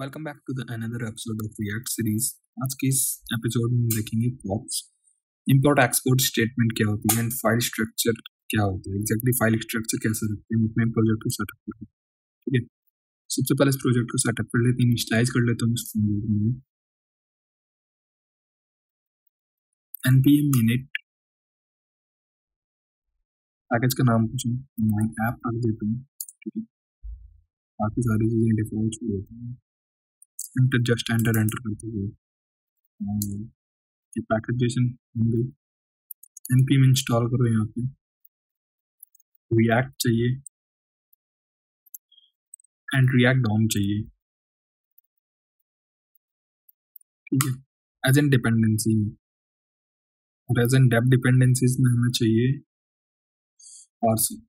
Welcome back to the another episode of react series. आज के इस एपिसोड में हम देखेंगे प्रॉप्स, इंपोर्ट एक्सपोर्ट स्टेटमेंट क्या होती है एंड फाइल स्ट्रक्चर क्या होता है। एग्जैक्टली फाइल स्ट्रक्चर कैसे रखते हैं अपने प्रोजेक्ट को सेटअप करके। ठीक है, सबसे पहले इस प्रोजेक्ट को सेटअप कर लेते हैं, इनिशियलाइज कर लेते हैं इस फोल्डर में npm init पैकेज का नाम कुछ माई ऐप रख देते हैं। ठीक है, बाकी सारी चीजें डिफॉल्ट छोड़ देते हैं। जस्ट एंटर करते हुए ये पैकेज जैसे होंगे। npm इंस्टॉल करो, यहाँ पे रिएक्ट चाहिए एंड रिएक्ट डॉम चाहिए। ठीक है, एज एन डिपेंडेंसी में और एज एन डेप डिपेंडेंसीज में हमें चाहिए पार्सल।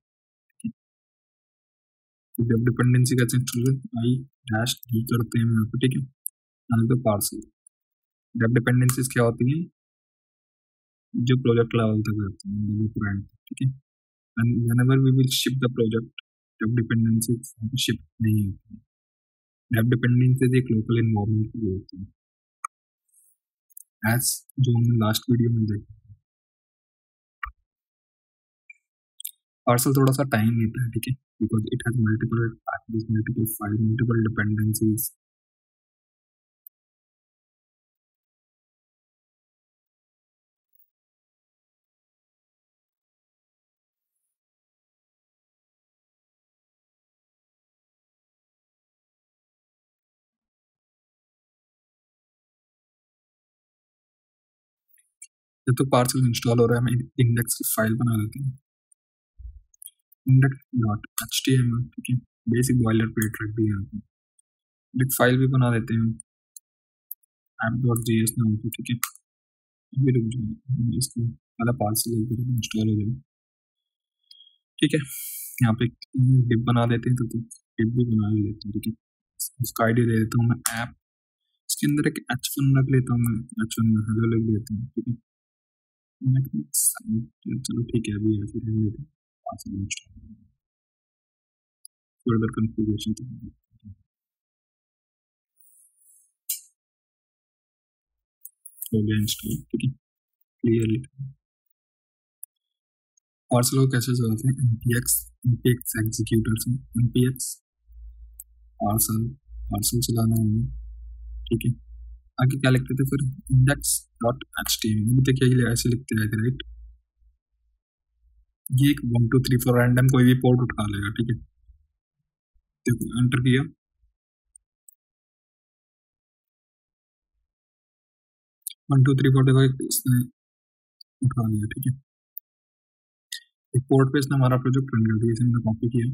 डेप डिपेंडेंसी का आई डैश डी करते हैं यहाँ पे। ठीक है, तो पार्सल डेप डिपेंडेंसीज क्या होती हैं, जो प्रोजेक्ट लेवल तक रहती हैं। ठीक है, and whenever we will ship the project, dep dependencies ship नहीं होती। डेप डिपेंडेंसीज एक लोकल एनवायरनमेंट की होती है, एज जो हमने लास्ट वीडियो में देखा। पार्सल थोड़ा सा टाइम लेता है, ठीक है, because it has multiple packages, multiple file, multiple dependencies. जब तो पार्सल इंस्टॉल हो रहा है, हम इंडेक्स की फाइल बना लेते हैं, index.html। ठीक है, बेसिक बॉयलर प्लेट रख दी यहाँ पे। एक फाइल भी बना देते हैं app.js नाम की। ठीक है, अभी रुक जाओ, इसको पहला पार्सल इंस्टॉल हो जाए। ठीक है, यहाँ पे डिप बना देते हैं, तो डिप भी बना ही लेते हैं। ठीक है, उसका आईडी दे देता हूँ मैं ऐप, इसके अंदर एक h1 रख लेता हूँ मैं, h1 में हेलो लिख देता हूँ। ठीक है, चलो ठीक है, अभी ऐसे रहने देते हैं, पार्सल इंस्टॉल फर्दर कॉन्फ़िगरेशन हो गया इंस्टॉल। ठीक है, क्लियरली पार्सल को कैसे चलाते हैं, npx एग्जीक्यूटर से npx पार्सल चलाना है। ठीक है, आगे क्या लिखते थे फिर, index.html देखिए ऐसे लिखते हैं, राइट। ये एक 1 2 3 4 रैंडम कोई भी पोर्ट उठा लेगा। ठीक है, देखो एंटर किया, 1 2 3 4 देखो इसने उठा लिया। ठीक है, एक पोर्ट पे इसने हमारा प्रोजेक्ट रन कर दिया, इसे मैंने कॉपी किया,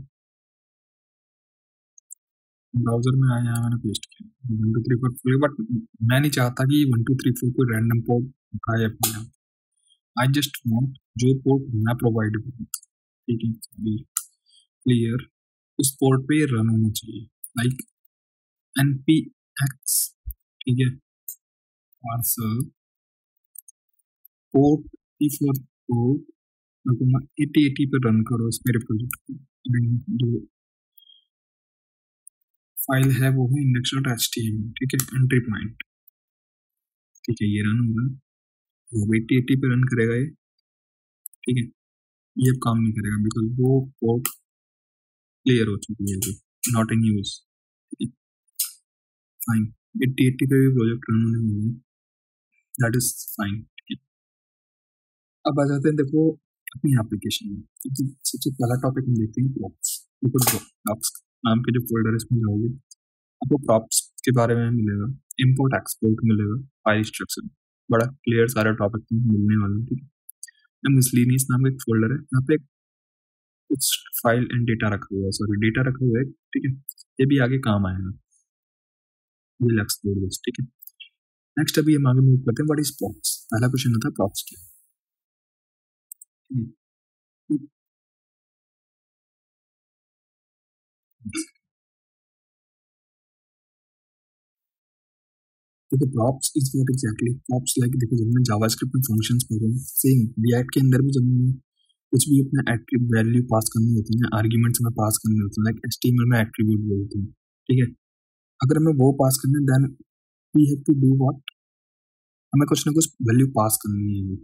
ब्राउजर में आया, मैंने पेस्ट किया 1 2 3 4, बट मैं नहीं चाहता कि 1 2 3 4 कोई रैंडम पोर्ट उठाए अपने आप। आई जस्ट वांट जो पोर्ट मैं प्रोवाइड करूँ। ठीक है, अभी क्लियर, उस पोर्ट पे रन होना चाहिए, लाइक npx। ठीक है, पार्सल पोर्ट फॉर पोर्ट मैं कहूँगा 8080 पे रन करो इस मेरे प्रोजेक्ट को। जो फाइल है वो है index.html। ठीक है, एंट्री पॉइंट। ठीक है, ये रन होगा, वो 8080 पे रन करेगा ये। ठीक है, ये अब काम नहीं करेगा बिकॉज वो पोर्ट क्लियर हो चुकी है, नॉट इन यूज। ठीक है, फाइन, 8080 पे भी प्रोजेक्ट रन होने वाला है, दैट इज फाइन। ठीक है, अब आ जाते हैं देखो अपनी एप्लीकेशन में। सबसे पहला टॉपिक हम देखते हैं प्रॉप्स। देखो प्रॉप्स नाम के जो फोल्डर है इसमें जाओगे, आपको प्रॉप्स के बारे में मिलेगा, इंपोर्ट एक्सपोर्ट मिलेगा, फाइल स्ट्रक्चर, बड़ा क्लियर सारे टॉपिक मिलने वाले हैं। ठीक है, मिसलेनियस नाम का एक फोल्डर है, यहाँ पे कुछ फाइल एंड डेटा रखा हुआ है, सॉरी डेटा रखा हुआ है। ठीक है, ये भी आगे काम आएगा, ये एक्सपोर्ट बस। ठीक है, नेक्स्ट अभी हम आगे मूव करते हैं, व्हाट इज प्रॉप्स। पहला क्वेश्चन था प्रॉप्स क्या है। देखो props is what exactly props, like देखो जब हमने जावास्क्रिप्ट में फंक्शंस पढ़े हैं, सेम रिएक्ट के अंदर भी जब हमें कुछ भी अपना एट्रीब्यूट वैल्यू पास करनी होती है, आर्गुमेंट्स में पास करनी होती है, लाइक एचटीएमएल में एट्रीब्यूट बोलते हैं। ठीक है, अगर हमें वो पास करना है then we have to do what, हमें कुछ ना कुछ वैल्यू पास करनी है,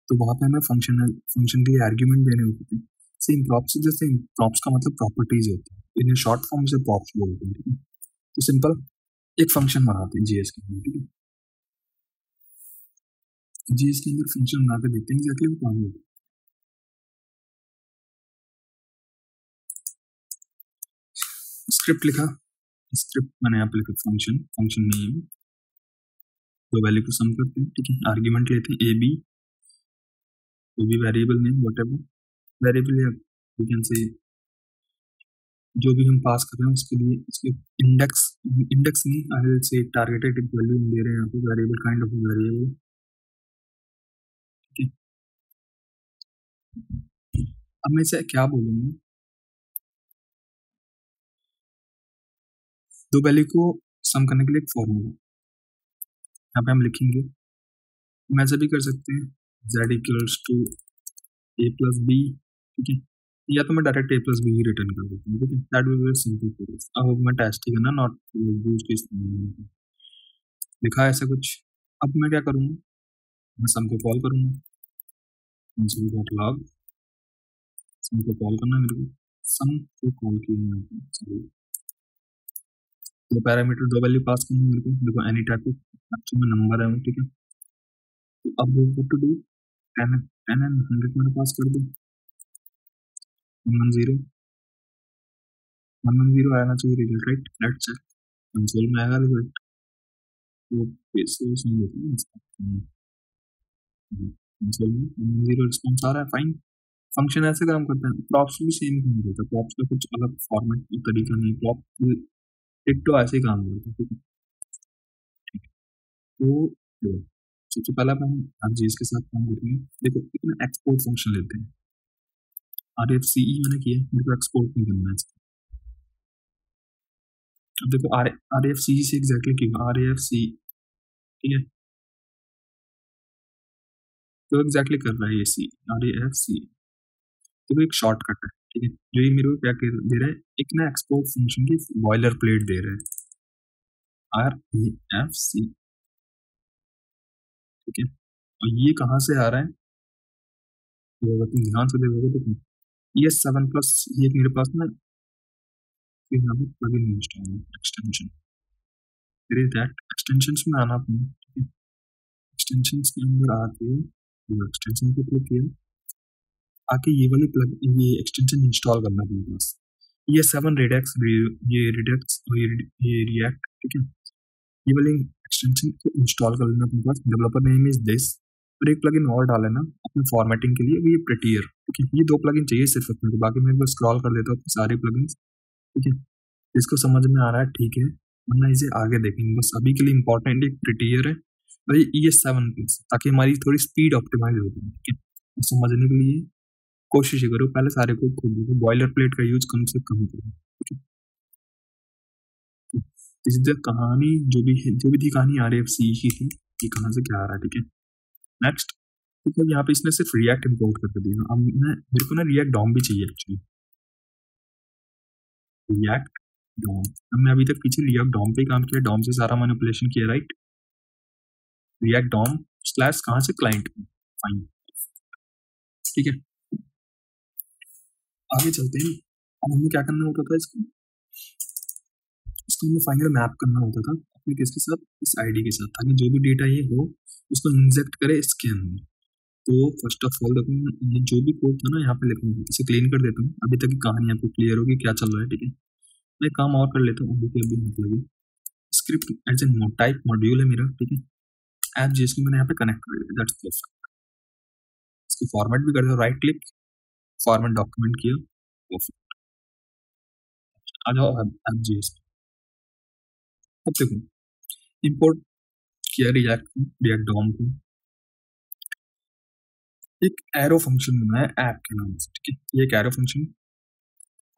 तो वहां पे हमें फंक्शन के लिए आर्ग्यूमेंट देने होते हैं। सेम प्रॉप्स जैसे प्रॉप्स का मतलब प्रॉपर्टीज होता है, इन्हें शॉर्ट फॉर्म से प्रॉप्स बोलते हैं, ठीक है। तो सिंपल एक फंक्शन बनाते हैं जीएस के अंदर, ठीक है। जीएस के अंदर फंक्शन बना के देखते हैं एग्जैक्टली वो काम होता है। स्क्रिप्ट लिखा, स्क्रिप्ट मैंने यहाँ पे लिखा फंक्शन, फंक्शन नेम, तो वैल्यू को सम करते हैं, ठीक है। आर्ग्यूमेंट लेते हैं ए बी, कोई भी वेरिएबल नेम व्हाटएवर वेरिएबल, या वी कैन से जो भी हम पास कर रहे हैं उसके लिए उसके इंडेक्स, इंडेक्स नहीं I will say targeted value हम दे रहे हैं यहाँ पे, वेरिएबल काइंड ऑफ वेरिएबल, ठीक है। अब मैं इसे क्या बोलूँगा, दो वैल्यू को सम करने के लिए एक फॉर्मूला यहाँ पे हम लिखेंगे, हम ऐसा भी कर सकते हैं z equals to a plus B, ठीक है। या तो मैं डायरेक्ट a प्लस बी ही रिटर्न कर देता हूँ, ठीक है। That will be simple for us. अब मैं टेस्ट ही करना, नॉट यूज केस लिखा है ऐसा कुछ। अब मैं क्या करूँगा, मैं सम को कॉल करूँगा, log सम को कॉल करना है मेरे को, सम को कॉल किया यहाँ पे, चलिए दो पैरामीटर दो वैल्यू पास करनी है मेरे को, देखो एनी टाइप ऑफ एक्चुअल में नंबर है वो, ठीक है। तो अब व्हाट टू डू, 10 10 एंड 100 मैंने पास कर दो, 110 110 आना चाहिए result, right. Let's check console में आएगा रिजल्ट, वो सोर्स नहीं देता है इसका, कंसोल में 110 रिस्पॉन्स आ रहा है, फाइन। फंक्शन ऐसे काम करता है, प्रॉप्स भी सेम काम करता है, प्रॉप्स का कुछ अलग फॉर्मेट और तरीका नहीं, प्रॉप टिट्टो ऐसे ही काम करता है, ठीक है। तो देखो, सबसे पहला हम आरजीएस के साथ काम करेंगे। देखो इतना एक्सपोर्ट फंक्शन लेते हैं, RFCE मैंने किया, मेरे को एक्सपोर्ट नहीं करना है इसको। अब देखो RFCE से एग्जैक्टली क्यों RAFC, ठीक है, तो एग्जैक्टली कर रहा है ये सी RAFC, तो एक शॉर्टकट है, ठीक है। जो ये मेरे को क्या दे रहा है, एक ना एक्सपोर्ट फंक्शन की बॉयलर प्लेट दे रहा है, RAFC, ठीक है। और ये कहाँ से आ रहा है, तो अगर तुम ध्यान से देखोगे तो ये 7 प्लस, ये मेरे पास ना यहाँ पे प्लगइन इंस्टॉल है, एक्सटेंशन, फिर दैट एक्सटेंशंस में आना अपने, ठीक है। एक्सटेंशंस के अंदर आके एक्सटेंशन पे क्लिक किया, आके ये वाली प्लग ये एक्सटेंशन इंस्टॉल करना है अपने पास, ये 7 रेडेक्स, ये रेडेक्स और ये रिएक्ट, ठीक है। ये वाले एक्सटेंशन को इंस्टॉल कर लेना अपने पास, डेवलपर नेम इज दिस, और एक प्लगइन और डालना अपने फॉर्मेटिंग के लिए, ये प्रेटियर, ठीक है। ये दो प्लगइन चाहिए सिर्फ अपने को, बाकी मैं एक बार स्क्रॉल कर देता हूँ सारे प्लगइन्स, ठीक है। इसको समझ में आ रहा है, ठीक है, वरना इसे आगे देखेंगे। बस अभी के लिए इंपॉर्टेंट एक प्रेटियर है और ये 7 प्लस, ताकि हमारी थोड़ी स्पीड ऑप्टिमाइज हो जाए, ठीक है। समझने के लिए कोशिश करो, पहले सारे कोड खोल दो, बॉयलर प्लेट का यूज कम से कम करो, ठीक है। इस कहानी जो भी है, जो भी थी कहानी RFC की थी, ये कहाँ से क्या आ रहा है, ठीक है। नेक्स्ट, तो यहाँ पे इसने सिर्फ रिएक्ट इंपोर्ट करके दिया, अब मेरे को ना रिएक्ट डॉम भी चाहिए एक्चुअली, रिएक्ट डॉम। हमने अभी तक पीछे रिएक्ट डॉम पे काम किया, डॉम से सारा मैनिपुलेशन किया, राइट। रिएक्ट डॉम स्लैश कहाँ से, क्लाइंट, फाइन, ठीक है। आगे चलते हैं, अब हमें क्या करना होता था, इसको हमें फाइनल मैप करना होता था अपने किसके साथ, इस आईडी के साथ, ताकि जो भी डेटा ये हो उसको इंजेक्ट करे इसके अंदर। तो फर्स्ट ऑफ ऑल देखो, ये जो भी कोड था ना यहाँ पे लिखूंगा, इसे क्लीन कर देता हूँ, अभी तक की कहानी आपको क्लियर होगी क्या चल रहा है, ठीक है। मैं काम और कर लेता हूँ, अभी मतलब script as a type module है मेरा, ठीक है। ऐप जिसको मैंने यहाँ पे कनेक्ट कर दिया, दैट्स परफेक्ट। इसको फॉर्मेट भी कर दो, राइट क्लिक, फॉर्मेट डॉक्यूमेंट किया, परफेक्ट। आ जाओ ऐप जीएस। अब देखो इंपोर्ट किया रिएक्ट डॉम को, एक एरो फंक्शन बनाया ऐप के नाम से, ठीक है। ये एक arrow function,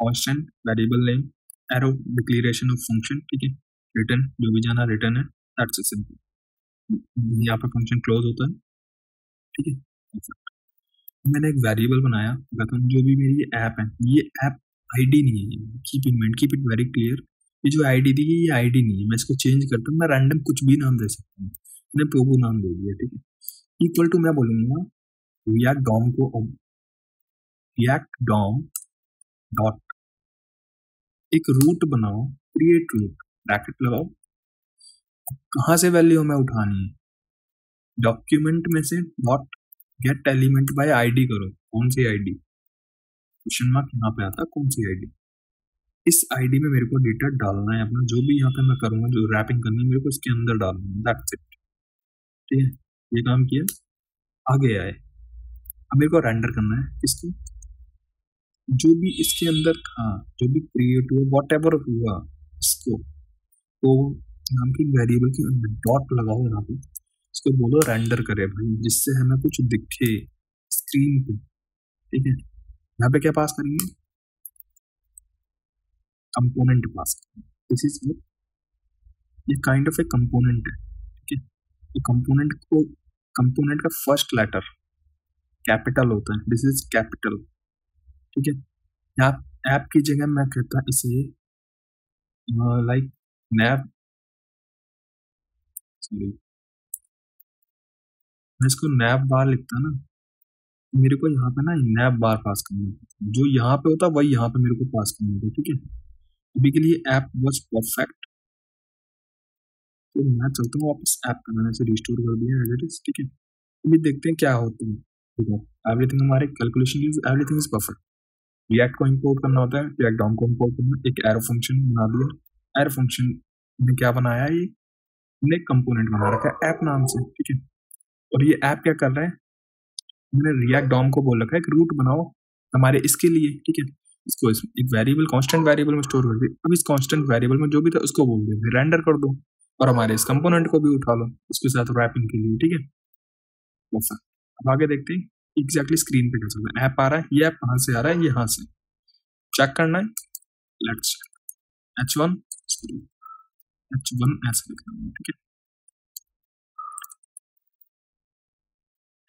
constant variable name, arrow declaration of function, ठीक है। रिटर्न जो भी जाना रिटर्न है, दैट्स सिंपल। यहाँ पे फंक्शन क्लोज होता है, ठीक है। मैंने एक वेरिएबल बनाया, जो भी मेरी ऐप है, ये ऐप आईडी नहीं है, keep in mind, keep it very clear, ये जो आईडी थी ये आईडी नहीं है, मैं इसको चेंज करता हूँ, मैं रैंडम कुछ भी नाम दे सकता हूँ, मैंने पोगो नाम दे दिया, ठीक है। इक्वल टू मैं बोलूंगा रिएक्ट डॉम को, रिएक्ट डॉम डॉट एक रूट बनाओ, क्रिएट रूट, ब्रैकेट लगाओ, कहाँ से वैल्यू हमें उठानी है, डॉक्यूमेंट में से dot gate element by ID करो, कौन सी आईडी, क्वेश्चन मार्क यहाँ पे आता है, कौन सी आईडी, इस आईडी में मेरे को डेटा डालना है अपना, जो भी यहाँ पे मैं करूंगा, जो रैपिंग करनी है मेरे को इसके अंदर डालना है, दैट्स इट, ठीक है। ये काम किया, आगे आए, अब मेरे को रेंडर करना है इसको, जो भी इसके अंदर था, जो भी क्रिएट हुआ, वॉट एवर हुआ, इसको तो नाम की वेरिएबल के अंदर डॉट लगाओ यहाँ पे, इसको बोलो रेंडर करे भाई, जिससे हमें कुछ दिखे स्क्रीन पे, ठीक है। यहाँ पे क्या पास करेंगे, कंपोनेंट पास करेंगे, दिस इज ये काइंड ऑफ ए कंपोनेंट है, ठीक है। तो कंपोनेंट को, कंपोनेंट का फर्स्ट लेटर कैपिटल होता है, दिस इज कैपिटल, ठीक है। यहाँ ऐप की जगह मैं कहता इसे लाइक नैप, सॉरी मैं इसको नैप बार लिखता ना, मेरे को यहाँ पे ना नैप बार पास करना होता, जो यहाँ पे होता वही यहाँ पे मेरे को पास करना होता, ठीक है। अभी के लिए ऐप वॉज परफेक्ट, तो मैं चलता हूँ वापस ऐप का, मैंने इसे रिस्टोर कर दिया एज इट इज, ठीक है। अभी देखते हैं क्या होता है, ठीक है। एवरीथिंग हमारे calculation is, everything is perfect. React को इंपोर्ट करना होता है, रिएक्ट डॉम को इंपोर्ट करना, एक एरो फंक्शन बना दिया, एरो फंक्शन में क्या बनाया, ये हमने कंपोनेंट बना रखा है ऐप नाम से, ठीक है। और ये ऐप क्या कर रहा है, मैंने रिएक्ट डॉम को बोल रखा है एक रूट बनाओ हमारे इसके लिए, ठीक है। इसको एक वेरिएबल, कांस्टेंट वेरिएबल में स्टोर कर दिया, अब इस कांस्टेंट वेरिएबल में जो भी था उसको बोल दिया रेंडर कर दो, और हमारे इस कंपोनेंट को भी उठा लो उसके साथ रैपिंग के लिए, ठीक है। वैसा अब आगे देखते हैं एग्जैक्टली स्क्रीन पे क्या चल रहा है, ऐप आ रहा है, ये ऐप कहाँ से आ रहा है, यहाँ से चेक करना है, लेट्स H1 H1 ऐसे लिखना है, ठीक है।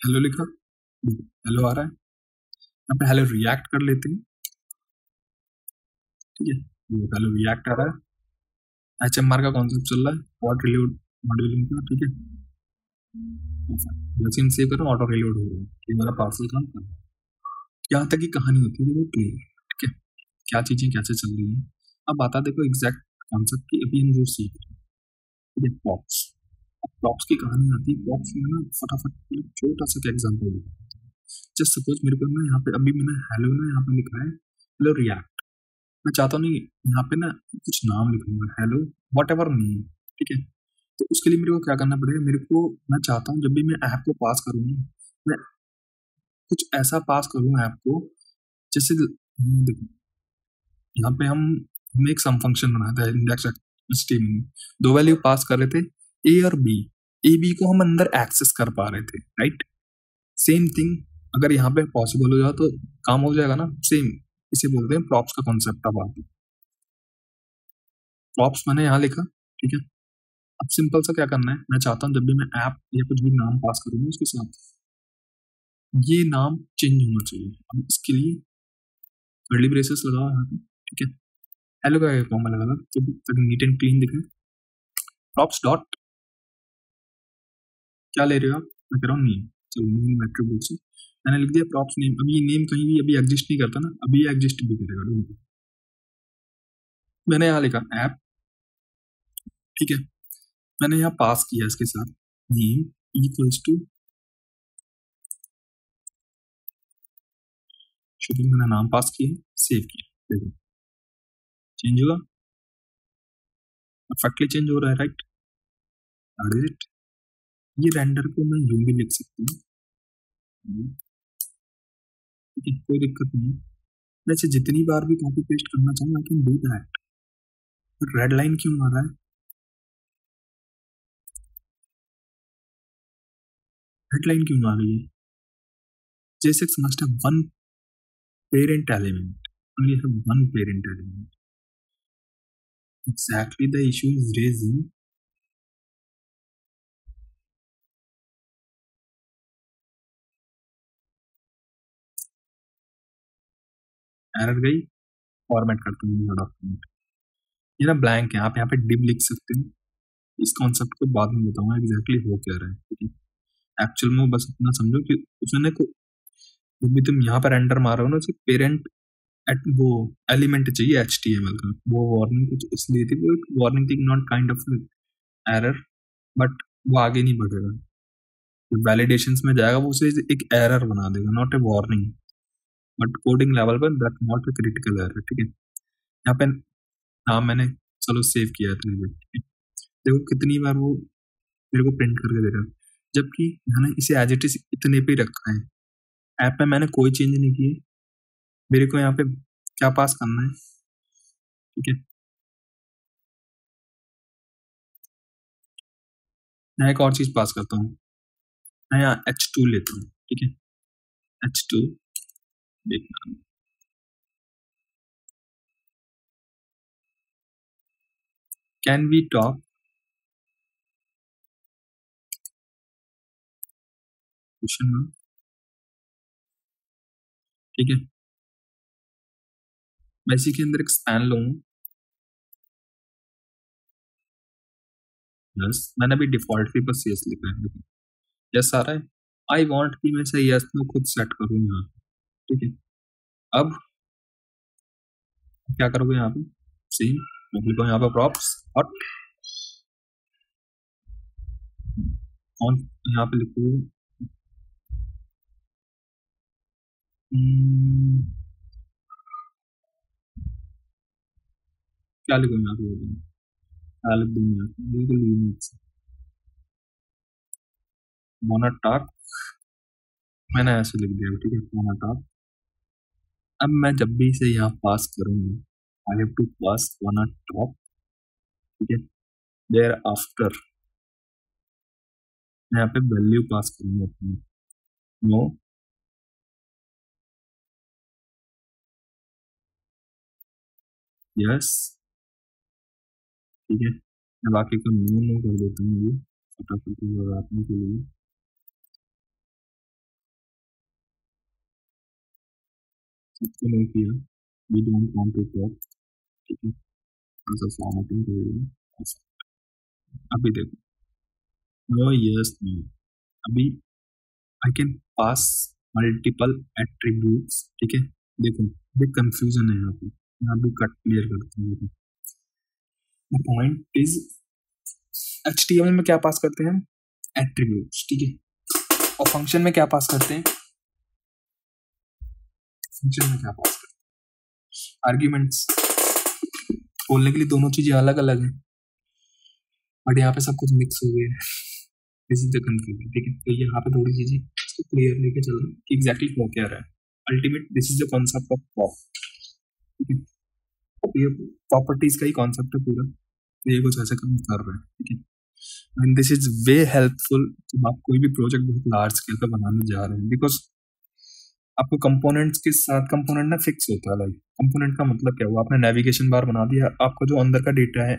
हेलो लिखा, हेलो आ रहा है, यहाँ पे हेलो रिएक्ट कर लेते हैं, ठीक है। ये हेलो रिएक्ट आ रहा है, HMR का कॉन्सेप्ट चल रहा है, व्हाट रिलोड मॉड्यूलिंग का, ठीक है। जैसे हम सेव कर रहे हैं ऑटो रिलोड हो रहा है, ये हमारा पार्सल काम कर रहा है, यहाँ तक की कहानी होती है, देखो क्लियर, ठीक है, क्या चीजें कैसे चल रही है। अब आता देखो एग्जैक्ट कॉन्सेप्ट की, अभी हम जो सीख रहे हैं, ठीक है, पॉप्स। अब पॉप्स की कहानी आती है, पॉप्स में ना फटाफट छोटा सा एग्जाम्पल देता हूँ। जस्ट सपोज मेरे को ना यहाँ पे अभी मैंने हेलो ना यहाँ पे लिखा है, हेलो रिएक्ट, मैं चाहता हूँ नहीं यहाँ पे ना कुछ नाम लिखूंगा, हेलो वॉट एवर नेम, ठीक है। तो उसके लिए मेरे को क्या करना पड़ेगा, मेरे को मैं चाहता हूँ जब भी मैं ऐप को पास करूँ, मैं कुछ ऐसा पास करूँ ऐप को, जैसे देखो यहाँ पे हमने एक सम फंक्शन बनाया था इंडेक्स एचटीएमएल में, दो वैल्यू पास कर रहे थे ए और बी, ए बी को हम अंदर एक्सेस कर पा रहे थे, राइट। सेम थिंग अगर यहाँ पे पॉसिबल हो जाए तो काम हो जाएगा ना, सेम इसे बोलते हैं प्रॉप्स का कॉन्सेप्ट। अब आते प्रॉप्स मैंने यहाँ लिखा, ठीक है। अब सिंपल सा क्या करना है, मैं चाहता हूँ जब भी मैं ऐप या कुछ भी नाम पास करूंगा उसके साथ ये नाम चेंज होना चाहिए। अब इसके लिए कर्ली ब्रेसेस लगाओ यहाँ पे, ठीक है। हेलो का फॉर्मूला लगा तो ताकि नीट एंड क्लीन दिखे, प्रॉप्स डॉट क्या ले रहे हो आप, मैं कह रहा हूँ नेम, चलो नेम एट्रीब्यूट से मैंने लिख दिया प्रॉप्स नेम। अब ये नेम कहीं भी अभी एग्जिस्ट नहीं करता ना, अभी ये एग्जिस्ट भी करेगा, ढूंढो। मैंने यहाँ लिखा ऐप, ठीक है। मैंने यहाँ पास किया इसके साथ नेम इक्वल्स टू, शुरू में मैंने नाम पास किया, सेव किया, देखो चेंज हुआ, परफेक्टली चेंज हो रहा है, राइट। That is it. ये रेंडर को मैं यूं भी लिख सकता हूँ, ठीक है, कोई दिक्कत नहीं है। वैसे जितनी बार भी कॉपी पेस्ट करना चाहूँ I can do that, red line क्यों आ रहा है, रेड लाइन क्यों आ रही है, JSX must have one parent element, only have one parent element, exactly the issue is raising, error गई, फॉर्मेट करता हूँ डॉक्यूमेंट, ये ना ब्लैंक है, आप यहाँ पे डिव लिख सकते हो। इस कॉन्सेप्ट को बाद में बताऊंगा एग्जैक्टली हो क्या रहा है, ठीक है। एक्चुअल में बस इतना समझो कि उसने को जब भी तुम यहाँ पर एंटर मारो ना, उसे पेरेंट एट वो एलिमेंट चाहिए HTML का। वो वार्निंग कुछ इसलिए थी, वो एक वार्निंग थी, not kind of error, but वो आगे नहीं बढ़ेगा। जब वैलिडेशंस में जाएगा वो उसे एक एरर बना देगा, not a warning, but coding level पर that not a critical error, ठीक है। यहाँ पे नाम मैंने चलो सेव किया है इतनी देर, ठीक है। देखो कितनी बार वो मेरे को प्रिंट करके दे रहा है, जबकि मैंने इसे एज इट इज इतने पे ही रखा है। ऐप में मैंने कोई चेंज नहीं की है। मेरे को यहाँ पे क्या पास करना है, ठीक है। मैं एक और चीज पास करता हूँ, मैं यहाँ H2 लेता हूँ, ठीक है। H2 देखना, can we talk, question mark, ठीक है। मैं इसी के अंदर एक स्पैन लूंगा, यस। मैंने अभी डिफॉल्ट भी बस यस लिखा है, यस आ रहा है। आई वॉन्ट कि मैं से यस नो खुद सेट करूँ यहाँ, ठीक है। अब क्या करोगे यहाँ पे, सेम मैं लिखूँ यहाँ पे प्रॉप्स हॉट ऑन, यहाँ पे लिखो क्या लिखूँ यहाँ पे, क्या लिख दूँ यहाँ पे, बिल्कुल यूनिक मोनोटॉक, मैंने ऐसे लिख दिया, ठीक है, मोनोटॉक। अब मैं जब भी इसे यहाँ पास करूंगा, आई हैव टू पास मोनोटॉक, ठीक है। देयर आफ्टर मैं यहाँ पे वैल्यू पास करूंगा अपनी, नो, यस, ठीक है। मैं बाकी को नो नो कर देता हूँ, ये फटाफट लगाने के लिए। सबको नो किया, we don't want to talk, ठीक है। थोड़ा सा फॉर्मेटिंग कर देंगे। अभी देखो, नो यस नो, अभी I can pass multiple attributes, ठीक है। देखो बिग कंफ्यूजन है यहाँ पे, मैं अभी कट क्लियर करता हूँ। द पॉइंट इज HTML में क्या पास करते हैं हम, एट्रीब्यूट्स, ठीक है। और फंक्शन में क्या पास करते हैं, फंक्शन में क्या पास करते हैं, आर्ग्यूमेंट्स। बोलने के लिए दोनों चीजें अलग अलग हैं, बट यहाँ पे सब कुछ मिक्स हो गया है, दिस इज द कंफ्यूजन, ठीक है। तो यहाँ पे थोड़ी चीजें इसको क्लियर लेके चल रहे हैं कि एग्जैक्टली हो क्या रहा है। Ultimate this is the concept of pop, ठीक है। ये प्रॉपर्टीज का ही कॉन्सेप्ट है पूरा, ये कुछ ऐसे काम कर रहा है, ठीक है। And this is way helpful जब आप कोई भी प्रोजेक्ट बहुत लार्ज स्केल पे बनाने जा रहे हैं, बिकॉज आपको कंपोनेंट्स के साथ, कंपोनेंट ना फिक्स होता है। लाइक कंपोनेंट का मतलब क्या हुआ, आपने नेविगेशन बार बना दिया, आपका जो अंदर का डेटा है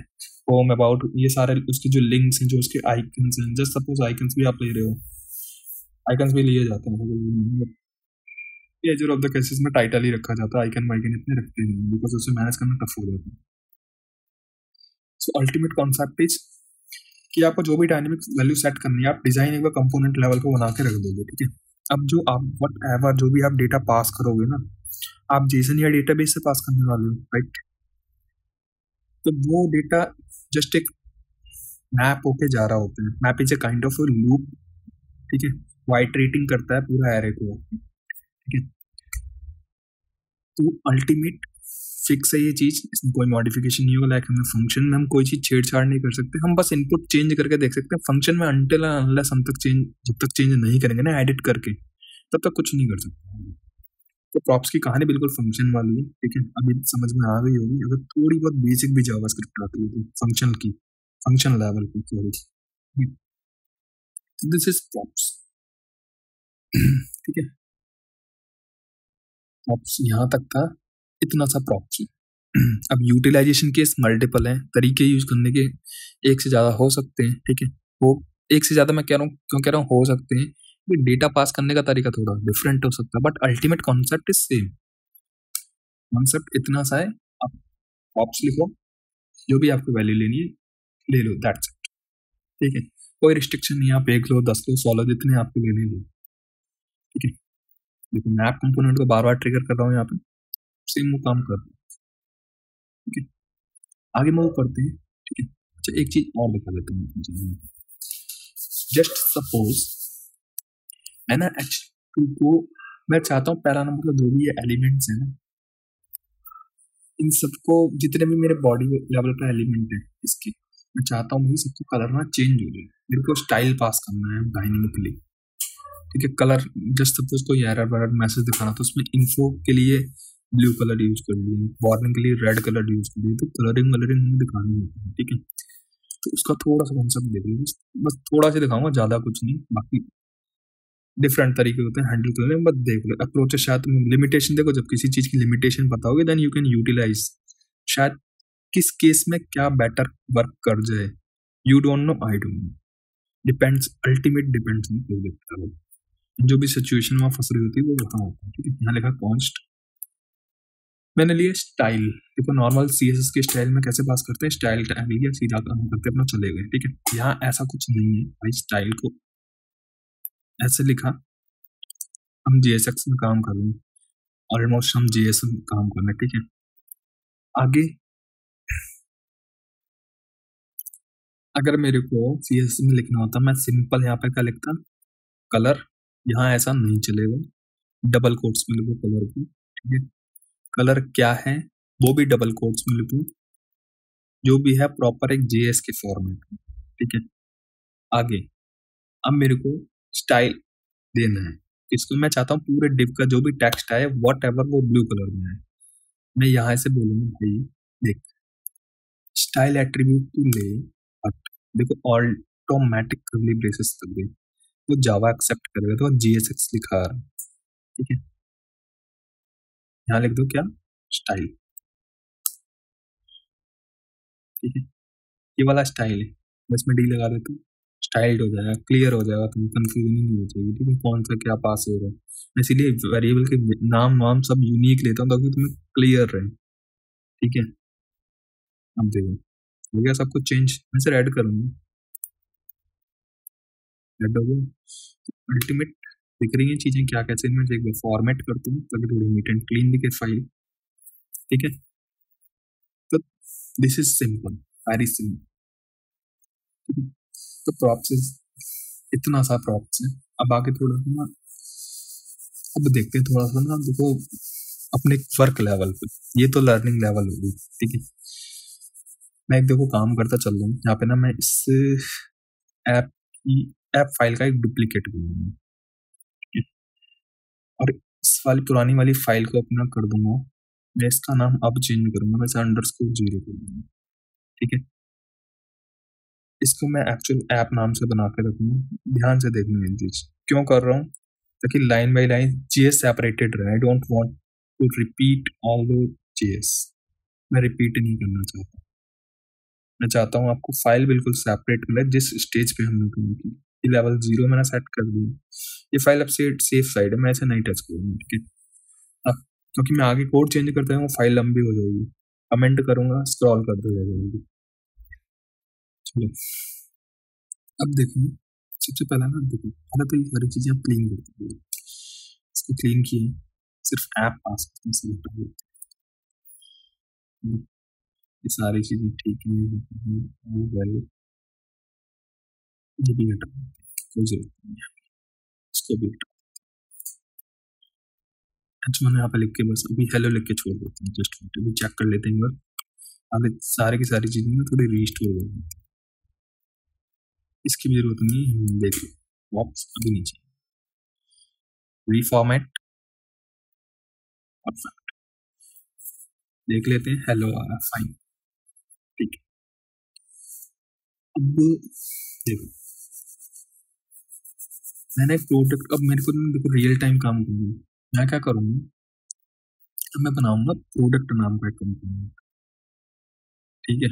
होम अबाउट ये सारे उसके जो लिंक्स हैं, जो उसके आइकन्स हैं, जस्ट सपोज आइकन्स भी आप ले रहे हो, आइकन्स भी लिए जाते हैं, मेजर ऑफ द केसेस में टाइटल ही रखा जाता है, आइकन वाइकन इतने रखते नहीं, बिकॉज उसे मैनेज करना टफ हो जाता है। सो अल्टीमेट कॉन्सेप्ट इज कि आपको जो भी डायनेमिक वैल्यू सेट करनी है, आप डिजाइन एक बार कंपोनेंट लेवल पे बना के रख दोगे, ठीक है। अब जो आप वट एवर जो भी आप डेटा पास करोगे ना, आप जेसन या डेटाबेस से पास करने वाले हो, राइट। तो वो डेटा जस्ट एक मैप होके जा रहा होता है, map is a kind of loop, ठीक है। वो आइटरेटिंग करता है पूरा एरे को, ठीक है। तो अल्टीमेट फिक्स है ये चीज, इसमें कोई मॉडिफिकेशन नहीं होगा। लाइक हमें फंक्शन में हम कोई चीज छेड़छाड़ नहीं कर सकते, हम बस इनपुट चेंज करके देख सकते हैं फंक्शन में, अनटिल अनलेस हम तक चेंज, जब तक चेंज नहीं करेंगे ना एडिट करके, तब तक कुछ नहीं कर सकते। तो प्रॉप्स की कहानी बिल्कुल फंक्शन वाली है, ठीक है। अभी समझ में आ गई होगी, अगर थोड़ी बहुत बेसिक भी जावास्क्रिप्ट आती है तो फंक्शन की, फंक्शन लेवल की, सॉरी। दिस इज प्रॉप्स, ठीक है। प्रॉप्स यहाँ तक था, इतना सा प्रॉप्स है। अब यूटिलाइजेशन केस मल्टीपल हैं, तरीके यूज करने के एक से ज्यादा हो सकते हैं, ठीक है। वो एक से ज्यादा मैं कह रहा हूँ, क्यों कह रहा हूँ हो सकते हैं, डेटा पास करने का तरीका थोड़ा डिफरेंट हो सकता है, but ultimate concept is same. Concept इतना सा है, आप प्रॉप्स लिखो, जो भी आपको वैल्यू लेनी है ले लो, दैट्स इट। ठीक है, कोई रिस्ट्रिक्शन नहीं है, आप 1 लो, 10 लो, 100 लो, जितने आपको लेने लो। ठीक है, देखो मैं ऐप कंपोनेंट को बार बार ट्रिगर कर रहा हूँ यहाँ पे, सेम वो काम कर रहा हूँ। ठीक है, आगे मूव करते हैं। ठीक है, अच्छा एक चीज और दिखा देता हूँ। जस्ट सपोज है ना, H2 को मैं चाहता हूँ पहला नंबर का जो भी ये एलिमेंट्स है ना, इन सबको, जितने भी मेरे बॉडी लेवल का एलिमेंट है इसके, मैं चाहता हूँ भाई सबको कलर ना चेंज हो जाए, मेरे को स्टाइल पास करना है डायनेमिकली। ठीक है, कलर जस्ट सपोज कोई एरर वरर मैसेज दिखाना तो उसमें इन्फो के लिए ब्लू कलर यूज कर लिए, वार्निंग के लिए रेड कलर यूज कर लिए, तो कलरिंग वलरिंग हमें दिखानी होती है। ठीक है, तो उसका थोड़ा सा कॉन्सेप्ट देख लीजिए, बस थोड़ा सा दिखाऊंगा, ज्यादा कुछ नहीं, बाकी डिफरेंट तरीके होते हैं हैंडल करने में, बस देख लो अप्रोच। शायद तुम्हें लिमिटेशन देखो, जब किसी चीज की लिमिटेशन बताओगे देन यू कैन यूटिलाइज, शायद किस केस में क्या बेटर वर्क कर जाए, you don't know, I don't know, depends, ultimate depends on project. जो भी सिचुएशन में फंस रही होती है वो वहां होता है। ठीक है, यहाँ लिखा कॉन्स्ट, मैंने लिया स्टाइल। देखो नॉर्मल सीएसएस के स्टाइल में कैसे पास करते हैं, स्टाइल टैग लिया, सीधा काम करते अपना चले गए। ठीक है, यहाँ ऐसा कुछ नहीं है भाई, स्टाइल को ऐसे लिखा, हम जीएसएक्स में काम कर रहे हैं, ऑलमोस्ट हम जीएस में काम कर रहे हैं। ठीक है, आगे अगर मेरे को सीएसएस में लिखना होता, मैं सिंपल यहाँ पे क्या लिखता, कलर, यहाँ ऐसा नहीं चलेगा, डबल कोट्स में लिखो कलर को। ठीक है, कलर क्या है वो भी डबल कोट्स में लिखूं, जो भी है प्रॉपर एक जेएस के फॉर्मेट में। ठीक है, आगे अब मेरे को स्टाइल देना है, इसको मैं चाहता हूँ पूरे डिव का जो भी टेक्स्ट है वॉट एवर वो ब्लू कलर में है। मैं यहाँ से बोलूंगा भाई देख, स्टाइल एट्रीब्यूट तू ले, बट देखो ऑटोमेटिक कर्ली ब्रेसेस तक गई, वो जावा एक्सेप्ट करेगा, तो जीएसएक्स लिखा रहा है। ठीक है, यहाँ लिख दो क्या, स्टाइल। ठीक है, ये वाला स्टाइल है, बस मैं डी लगा देता हूँ, स्टाइल्ड हो जाएगा, क्लियर हो जाएगा, तुम्हें कंफ्यूजन ही नहीं हो जाएगी। ठीक है, कौन सा क्या पास हो रहा है, मैं इसीलिए वेरिएबल के नाम वाम सब यूनिक लेता हूँ ताकि तुम्हें क्लियर रहे। ठीक है, अब देखो हो गया सब कुछ चेंज, मैं से ऐड करूंगा, ऐड हो गया, अल्टीमेट दिख रही है चीजें क्या कैसे, मैं एक बार फॉर्मेट करता हूँ ताकि थोड़ी नीट एंड क्लीन दिखे फाइल। ठीक है, तो this is simple, very simple. ठीक है, तो प्रॉप्स इतना सा प्रॉप्स है। अब आगे थोड़ा सा ना, अब देखते हैं थोड़ा सा ना, देखो अपने वर्क लेवल पे, ये तो लर्निंग लेवल होगी। ठीक है, मैं एक देखो काम करता चल रहा हूँ यहाँ पे ना, मैं इस ऐप की ऐप फाइल का एक डुप्लीकेट बनाऊंगा। ठीक है, और इस वाली पुरानी वाली फाइल को अपना कर दूंगा, मैं इसका नाम अब चेंज करूंगा, मैं इसे अंडरस्कोर 0 कर दूंगा। ठीक है, इसको मैं एक्चुअल ऐप नाम से बना के रखूंगा, ध्यान से देखना ये चीज क्यों कर रहा हूँ, ताकि line by line JS separated रहे, I don't want to repeat all the JS, मैं रिपीट नहीं करना चाहता, मैं चाहता हूँ आपको फाइल बिल्कुल सेपरेट मिले जिस स्टेज पे हमने काम की। ये लेवल 0 मैंने सेट कर दिया, ये फाइल अब से सेफ साइड है, मैं ऐसे नहीं टच करूंगा। ठीक है, अब क्योंकि मैं आगे कोड चेंज करता हूँ फाइल लंबी हो जाएगी, कमेंट करूंगा स्क्रॉल करते जाएगा। चलो अब देखो, सबसे पहला ना देखो, पहले तो ये सारी चीजें आप क्लीन करते हो, इसको क्लीन किए, सिर्फ ऐप पास करते हैं, सिलेक्ट हो गया। ये सारी चीजें ठीक है, वेल ये भी हटा देते हैं, कोई जरूरत नहीं है, इसको भी हटा। अच्छा मैंने यहाँ पे लिख के बस अभी हेलो लिख के छोड़ देते हैं, जस्ट अभी चेक कर लेते हैं एक बार, आगे सारी की सारी चीजें ना थोड़ी रीस्टोर कर देते हैं, इसकी भी जरूरत नहीं है, देख लो बॉक्स अभी नीचे, रीफॉर्मेट, परफेक्ट, देख लेते हैं हेलो आ रहा, फाइन। ठीक है, अब देखो मैंने एक प्रोडक्ट, अब मेरे को ना देखो रियल टाइम काम करना है, मैं क्या करूंगा, अब मैं बनाऊंगा प्रोडक्ट नाम का एक कंपोनेंट। ठीक है,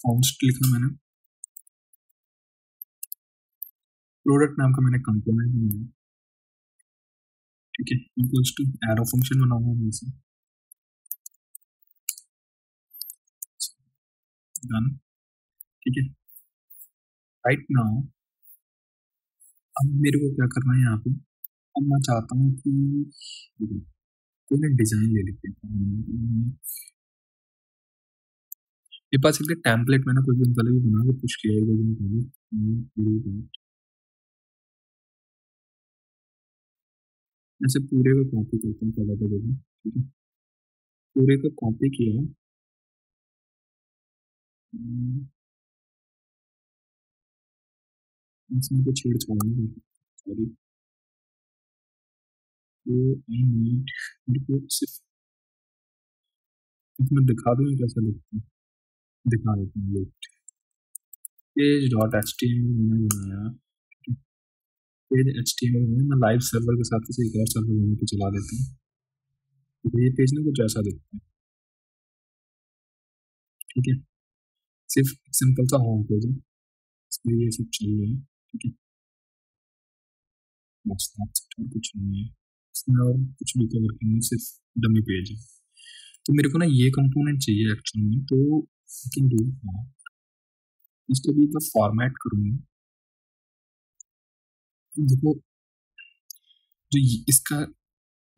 कॉन्स्ट लिखा मैंने, प्रोडक्ट नाम का मैंने कंपोनेंट बनाया। ठीक है, इक्वल्स टू एरो फंक्शन बनाऊंगा मैं इसे, डन। ठीक है, राइट नाउ अब मेरे को क्या करना है यहाँ पे, अब मैं चाहता हूँ कि कोई ना डिजाइन ले लेते हैं। मेरे पास एक टेम्पलेट मैंने कुछ दिन पहले भी बना के पुश किया है, कुछ दिन पहले। ऐसे पूरे को कॉपी करता हूँ पहले तो देखो, ठीक है, पूरे को कॉपी किया। इसमें तो छेड़छाड़ नहीं करता, सॉरी। तो आई नीड, मेरे को सिर्फ इसमें दिखा दूँ कैसा दिखता है, दिखा देता हूँ। Page dot H T M L मैंने बनाया, page H T M L में मैं लाइव सर्वर के साथ किसी एक और सर्वर बना के चला देता हूँ। तो ये पेज ना कुछ ऐसा दिखता है, ठीक है, सिर्फ सिंपल सा होम पेज है, इसमें ये सब चल रहा है, ठीक है, बस और कुछ नहीं है इसमें, और कुछ भी कवर करना है, सिर्फ डमी पेज है। तो मेरे को ना ये कंपोनेंट चाहिए एक्चुअल में, तो आई कैन डू, इसको भी मैं फॉर्मेट करूँगा। देखो जो इसका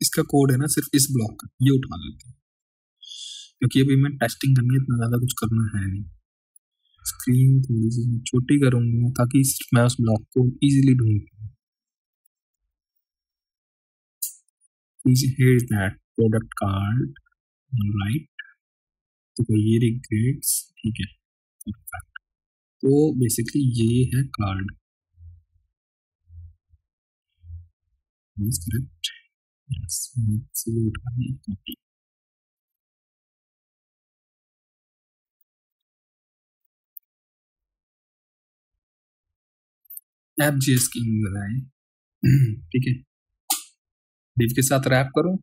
इसका कोड है ना, सिर्फ इस ब्लॉक का ये उठा लेते हैं, क्योंकि अभी मैं टेस्टिंग करनी है, इतना ज़्यादा कुछ करना है नहीं। स्क्रीन थोड़ी सी छोटी करूँगा ताकि मैं उस ब्लॉक को इजीली ढूंढ पाऊँ। Here is that product card, right, तो ये रिग्रेट्स, ठीक है, परफेक्ट। तो बेसिकली ये है card, correct, yes, copy. App GS की लगाए, ठीक है, डिव के साथ रैप करो,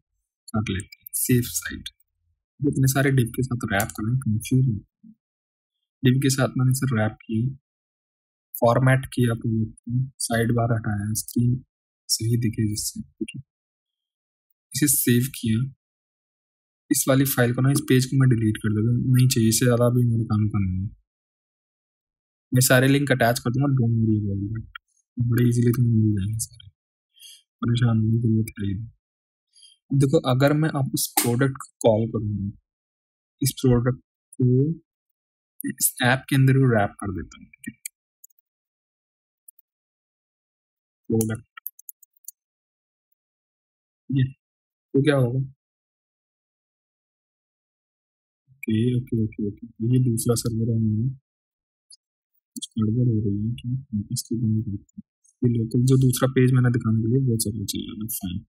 कर लेते हैं सेफ साइड। इतने सारे डिव के साथ रैप करें, कंफ्यूज डिव के साथ मैंने सर रैप किया, फॉर्मेट किया, साइड बार हटाया, स्क्रीन सही दिखे जिससे, ठीक है, इसे सेव किया। इस वाली फाइल को ना, इस पेज को मैं डिलीट कर देता हूँ, नहीं चाहिए, इससे ज़्यादा भी मेरे काम का नहीं है। मैं सारे लिंक अटैच कर दूंगा, डोंट वरी अबाउट दैट, बड़े इजीली तुम्हें मिल जाएंगे सारे, परेशान होने की जरूरत है ही नहीं। अब देखो अगर मैं आप इस प्रोडक्ट को कॉल करूँगा, इस प्रोडक्ट को इस ऐप के अंदर भी रैप कर देता हूँ, ठीक है, प्रोडक्ट, ये तो क्या होगा, ओके ओके ओके ओके, ये दूसरा सर्वर है हमारा, कुछ गड़बड़ हो रही है क्या, इसको बंद करते हैं, ये लोकल जो दूसरा पेज मैंने दिखाने के लिए वो सर्वर चल रहा है, फाइन।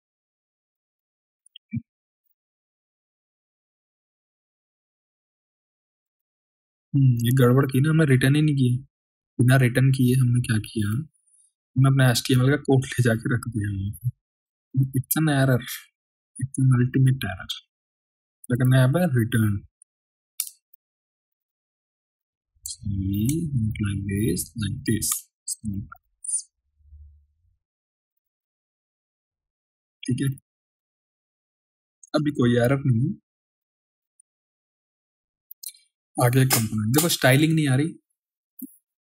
ये गड़बड़ की ना, हमने रिटर्न ही नहीं किया, बिना रिटर्न किए हमने क्या किया, हमने अपना HTML का कोड ले जाके रख दिया। It's an error, it's an ultimate error. क्या करना है, रिटर्न, like this, ठीक है, अभी कोई एरर नहीं है। आगे कंपोनेंट देखो, स्टाइलिंग नहीं आ रही,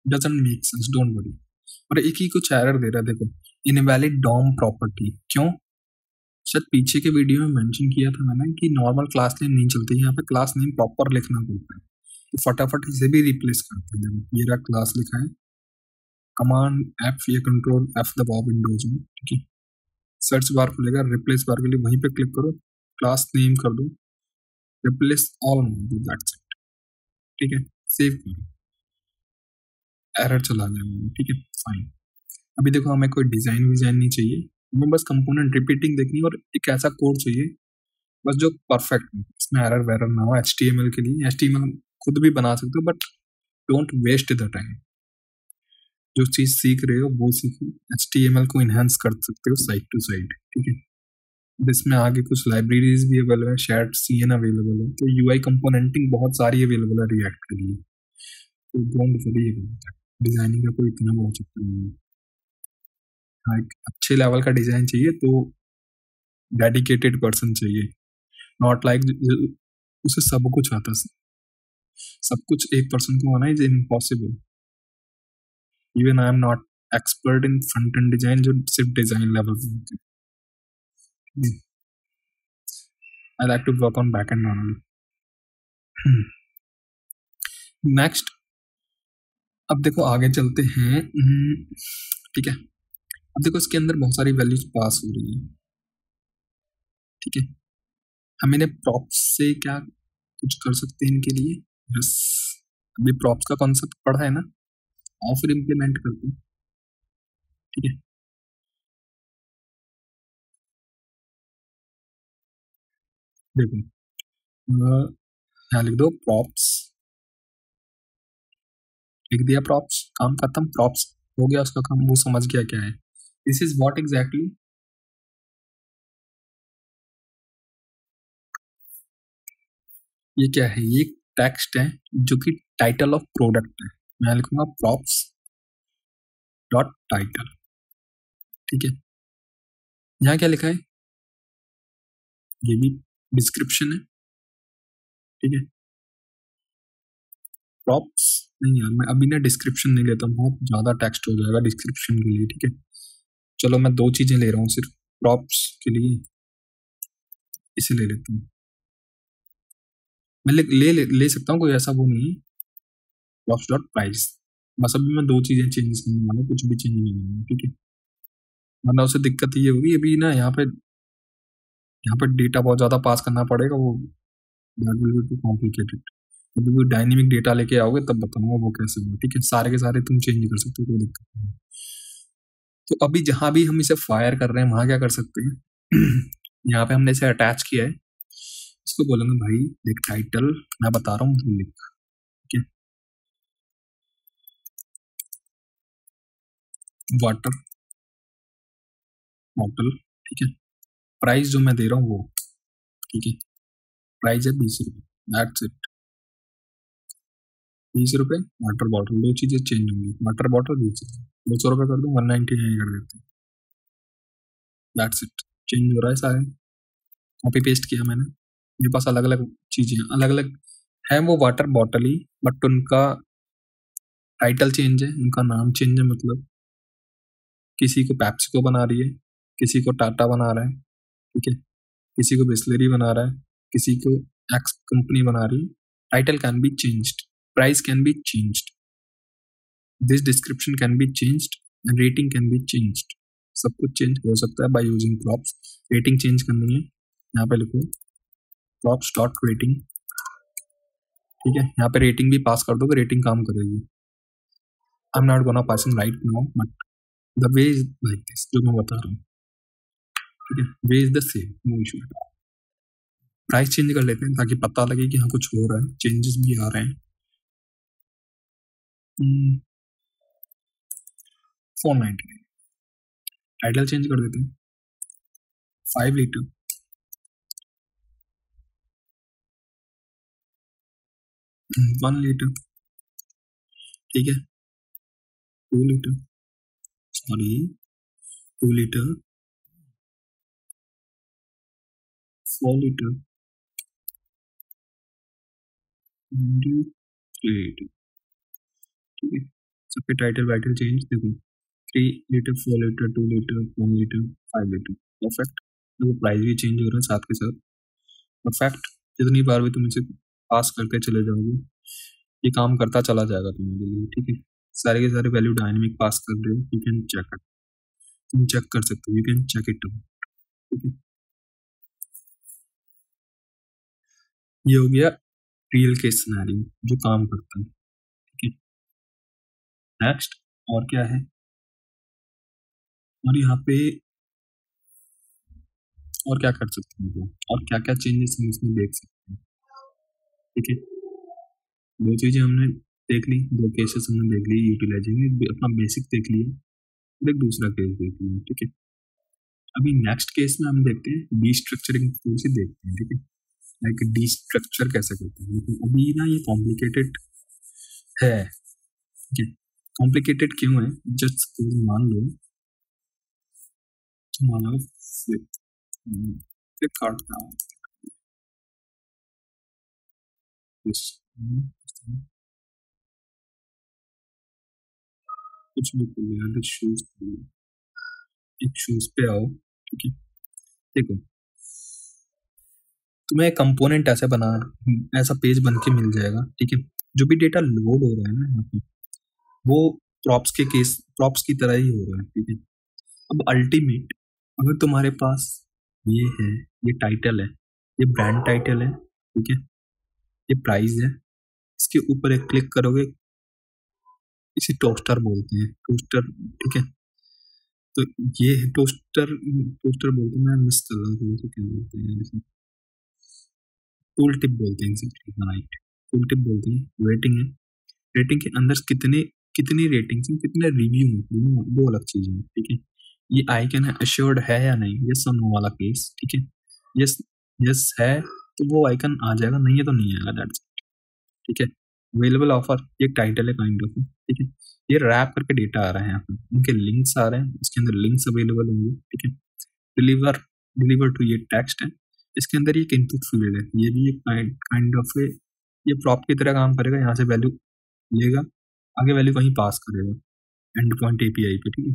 doesn't make sense, don't worry. और एक ही कुछ एरर दे रहा है, देखो, इनवैलिड डॉम प्रॉपर्टी, क्यों, शायद पीछे के वीडियो में मेंशन किया था मैंने कि नॉर्मल क्लास नेम नहीं चलती, यहाँ पे क्लास नेम प्रॉपर लिखना पड़ता है, तो फटाफट इसे भी रिप्लेस करते हैं। ये रहा क्लास लिखा है, कमांड F या कंट्रोल F दबाओ विंडोज में, ठीक है, सर्च बार खुलेगा, रिप्लेस बार के लिए वहीं पे क्लिक करो, क्लास नेम कर दो रिप्लेस ऑल, दैट्स इट, ठीक है, सेव करो, एरर चला गया, ठीक है, फाइन। अभी देखो हमें कोई डिजाइन विजाइन नहीं चाहिए, हमें बस कंपोनेंट रिपीटिंग देखनी है, और एक ऐसा कोड चाहिए बस जो परफेक्ट हो, इसमें एरर वेरर ना हो। HTML के लिए HTML खुद भी बना सकते हो, but don't waste the time, जो चीज सीख रहे हो वो सीखो, HTML को इनहेंस कर सकते हो साइड टू साइड, ठीक है, इसमें आगे कुछ लाइब्रेरीज भी अवेलेबल है, शायद CN अवेलेबल है, तो UI कंपोनेंटिंग बहुत सारी अवेलेबल है रिएक्ट के लिए, तो don't worry about that, designing का कोई इतना बड़ा चक्कर नहीं है। हाँ, एक अच्छे लेवल का डिजाइन चाहिए तो डेडिकेटेड पर्सन चाहिए, नॉट लाइक उसे सब कुछ आता है। सब कुछ एक पर्सन को आना is impossible. Even I am not expert in front end design, जो सिर्फ डिजाइन लेवल पे होती है। I like to work on back end only. Next, अब देखो आगे चलते हैं। ठीक है, अब देखो इसके अंदर बहुत सारी वैल्यूज पास हो रही है। ठीक है, हम इन्हें प्रॉप्स से क्या कुछ कर सकते हैं इनके लिए। यस, अभी प्रॉप्स का कॉन्सेप्ट पढ़ा है ना, और फिर इम्प्लीमेंट करते हैं। ठीक है, देखो यहाँ लिख दो प्रॉप्स, लिख दिया प्रॉप्स, काम खत्म, प्रॉप्स हो गया उसका काम, वो समझ गया क्या है। दिस इज व्हाट एग्जैक्टली, ये क्या है, ये टेक्स्ट है जो कि टाइटल ऑफ प्रोडक्ट है। मैं लिखूंगा प्रॉप्स डॉट टाइटल। ठीक है, यहाँ क्या लिखा है, ये भी डिस्क्रिप्शन है। ठीक है, प्रॉप्स नहीं यार, मैं अभी ना डिस्क्रिप्शन नहीं लेता हूँ, बहुत ज्यादा टेक्स्ट हो जाएगा डिस्क्रिप्शन के लिए। ठीक है, चलो मैं दो चीजें ले रहा हूँ सिर्फ प्रॉप्स के लिए, इसे ले लेता हूँ। मैं ले सकता हूँ, कोई ऐसा वो नहीं है। प्रॉप्स डॉट प्राइस, बस अभी मैं दो चीजें चेंज करने वाला हूँ, कुछ भी चेंज नहीं करना है। ठीक है, वरना उसे दिक्कत ये होगी अभी ना, यहाँ पे डेटा बहुत ज्यादा पास करना पड़ेगा, वो that will be too complicated. अभी कोई डायनेमिक डेटा लेके आओगे तब बताऊंगा वो कैसे होगा। ठीक है, सारे के सारे तुम चेंज कर सकते हो, कोई दिक्कत नहीं। तो अभी जहां भी हम इसे फायर कर रहे हैं वहां क्या कर सकते हैं, यहाँ पे हमने इसे अटैच किया है, इसको बोलेंगे भाई देख टाइटल मैं बता रहा हूँ तू लिख। ठीक है, वाटर बॉटल। ठीक है, प्राइस जो मैं दे रहा हूँ वो, ठीक है, प्राइस है 20 रुपये, दैट्स इट। 20 रुपये वाटर बॉटल, दो चीजें चेंज होंगी, वाटर बॉटल 20 रुपये, 200 रुपये कर दूँ, 199 कर देते हैं, दैट्स इट। चेंज हो रहा है सारे, कॉपी पेस्ट किया मैंने। मेरे पास अलग अलग चीजें अलग अलग है, वो वाटर बॉटल ही, बट उनका टाइटल चेंज है, उनका नाम चेंज है। मतलब किसी को पैप्सिको बना रही है, किसी को टाटा बना रहा है। ठीक है, किसी को बिस्लरी बना रहा है, किसी को एक्स कंपनी बना रही है। Title can be changed, price can be changed, this description can be changed and rating can be changed. सब कुछ चेंज हो सकता है by using props. Rating change करनी है, यहाँ पे लिखो प्रॉप्स डॉट रेटिंग। ठीक है, यहाँ पे रेटिंग भी पास कर दो कि रेटिंग काम करेगी। I am not gonna passing right now, but the way is like this, जो मैं बता रहा हूँ। ठीक है, way is the same, no issue. Price change कर लेते हैं ताकि पता लगे कि हाँ कुछ हो रहा है, चेंजेस भी आ रहे हैं। 499। टाइटल चेंज कर देते हैं, 5 लीटर, 1 लीटर। ठीक है, 2 litre, sorry 2 litre, 4 litre, 3 litre. ठीक है, सबके टाइटल वाइटल चेंज देखो, 3 litre, 4 litre, 2 litre, 1 litre, 5 litre. Perfect, देखो प्राइस भी चेंज हो रहा है साथ के साथ। परफेक्ट, जितनी बार भी तुम इसे पास करते चले जाओगे ये काम करता चला जाएगा तुम्हारे लिए। ठीक है, सारे के सारे वैल्यू डायनेमिक पास कर रहे हो, यू कैन चेक इट, तुम चेक कर सकते हो, you can check it out. ठीक है, ये हो गया रियल केस सिनेरियो जो काम करता है। ठीक है, नेक्स्ट और क्या है, और यहाँ पे और क्या कर सकते हैं, और क्या क्या चेंजेस हम इसमें देख सकते हैं। ठीक है, दो चीजें हमने देख ली, दो केसेस हमने देख ली यूटिलाइजिंग, अपना बेसिक देख लिया, फिर एक दूसरा केस देख लिया। ठीक है, अभी नेक्स्ट केस में हम देखते हैं डी स्ट्रक्चरिंग थोड़ी सी देखते हैं। ठीक है, लाइक डी स्ट्रक्चर कैसे करते हैं, लेकिन अभी ना ये कॉम्प्लिकेटेड है। ठीक है, कॉम्प्लिकेटेड क्यों है, जस्ट मान लो, माना फ्लिपकार्ट पे आओ, कुछ भी खोल लिया, शूज खोल, एक शूज पे आओ, ठीक है। देखो तुम्हें एक कंपोनेंट ऐसे बना, ऐसा पेज बन के मिल जाएगा, ठीक है। जो भी डेटा लोड हो रहा है ना यहाँ पे, वो प्रॉप्स की तरह ही हो रहा है, ठीक है। अब अल्टीमेट, अगर तुम्हारे पास ये है, ये टाइटल है, ये ब्रांड टाइटल है, ठीक है, ये प्राइस है, इसके ऊपर एक क्लिक करोगे, इसे टोस्टर बोलते हैं, टोस्टर, ठीक है। तो ये है टोस्टर, टोस्टर बोलते हैं, मैं मिस कर रहा हूँ, क्या बोलते हैं इसे, टूल टिप बोलते हैं, राइट, टूल टिप बोलते हैं। रेटिंग है, रेटिंग के अंदर कितने कितनी रेटिंग्स हैं, कितने रिव्यू हैं, दोनों दो अलग चीजें हैं, ठीक है। ये आई कैन एश्योर्ड है या नहीं, यस और नो वाला केस, ठीक है। यस, यस है तो वो आइकन आ जाएगा, नहीं है तो नहीं आएगा, दैट्स, ठीक है। अवेलेबल ऑफर, ये टाइटल है काइंड ऑफ, ठीक है। ये रैप करके डेटा आ रहा है यहाँ पे, उनके लिंक्स आ रहे हैं, इसके अंदर लिंक्स अवेलेबल होंगे, ठीक है। डिलीवर, डिलीवर टू, ये टेक्स्ट है, इसके अंदर एक इनपुट फील्ड है, ये भी एक काइंड ऑफ ये प्रॉप की तरह काम करेगा, यहाँ से वैल्यू लेगा, आगे वैल्यू कहीं पास करेगा एंड पॉइंट एपीआई पे, ठीक है।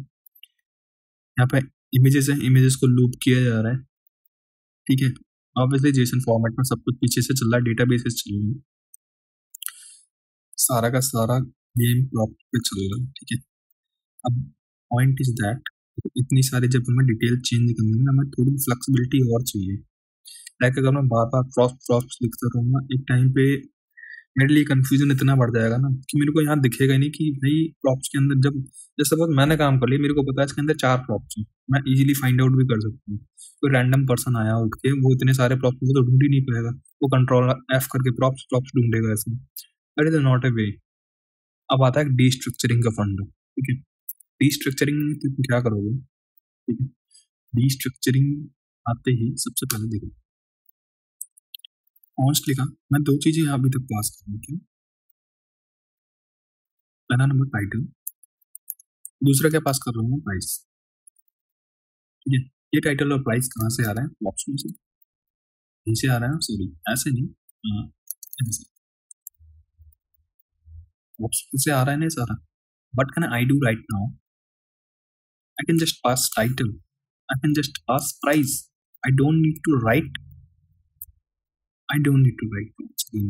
यहाँ पे इमेजेस है, इमेजेस को लूप किया जा रहा है, ठीक है। ऑब्वियसली जेसन फॉर्मेट में सब कुछ पीछे से चल रहा है, डेटाबेसेस चल रही है, सारा का सारा गेम प्रॉप पे चल रहा है, ठीक है। अब पॉइंट इज दैट, इतनी सारी जब हमें डिटेल चेंज करनी है ना, हमें थोड़ी फ्लेक्सिबिलिटी और चाहिए। लाइक अगर मैं बार बार प्रॉप्स लिखता रहूँगा, एक टाइम पे मेरे लिए कंफ्यूजन इतना बढ़ जाएगा ना कि मेरे को यहाँ दिखेगा ही नहीं कि भाई प्रॉप्स के अंदर, जब जैसे बहुत मैंने काम कर लिया, मेरे को पता है इसके अंदर 4 प्रॉप्स हैं, मैं इजीली फाइंड आउट भी कर सकता हूँ। कोई रैंडम पर्सन आया उठ के, वो इतने सारे प्रॉप्स को तो ढूंढ ही नहीं पाएगा, वो कंट्रोल एफ करके प्रॉप्स प्रॉप्स ढूंढेगा ऐसे, दैट इज नॉट ए वे। अब आता है डी स्ट्रक्चरिंग का फंडा, ठीक है। डी स्ट्रक्चरिंग में तुम क्या करोगे, ठीक है। डी स्ट्रक्चरिंग आते ही सबसे पहले देखो, कॉन्स्ट लिखा, मैं 2 चीजें अभी तक पास कर रहा हूँ, पहला नंबर टाइटल, दूसरा क्या पास कर रहा हूँ, प्राइस, ठीक है। ये टाइटल और प्राइस कहाँ से आ रहा है, प्रॉप्स में से, यहीं से आ रहा है, सॉरी ऐसे नहीं, हाँ, ऐसे प्रॉप्स से आ रहा है ना सारा। What can I do right now? I can just pass title. I can just pass price. I don't need to write. I don't need to write prompts again.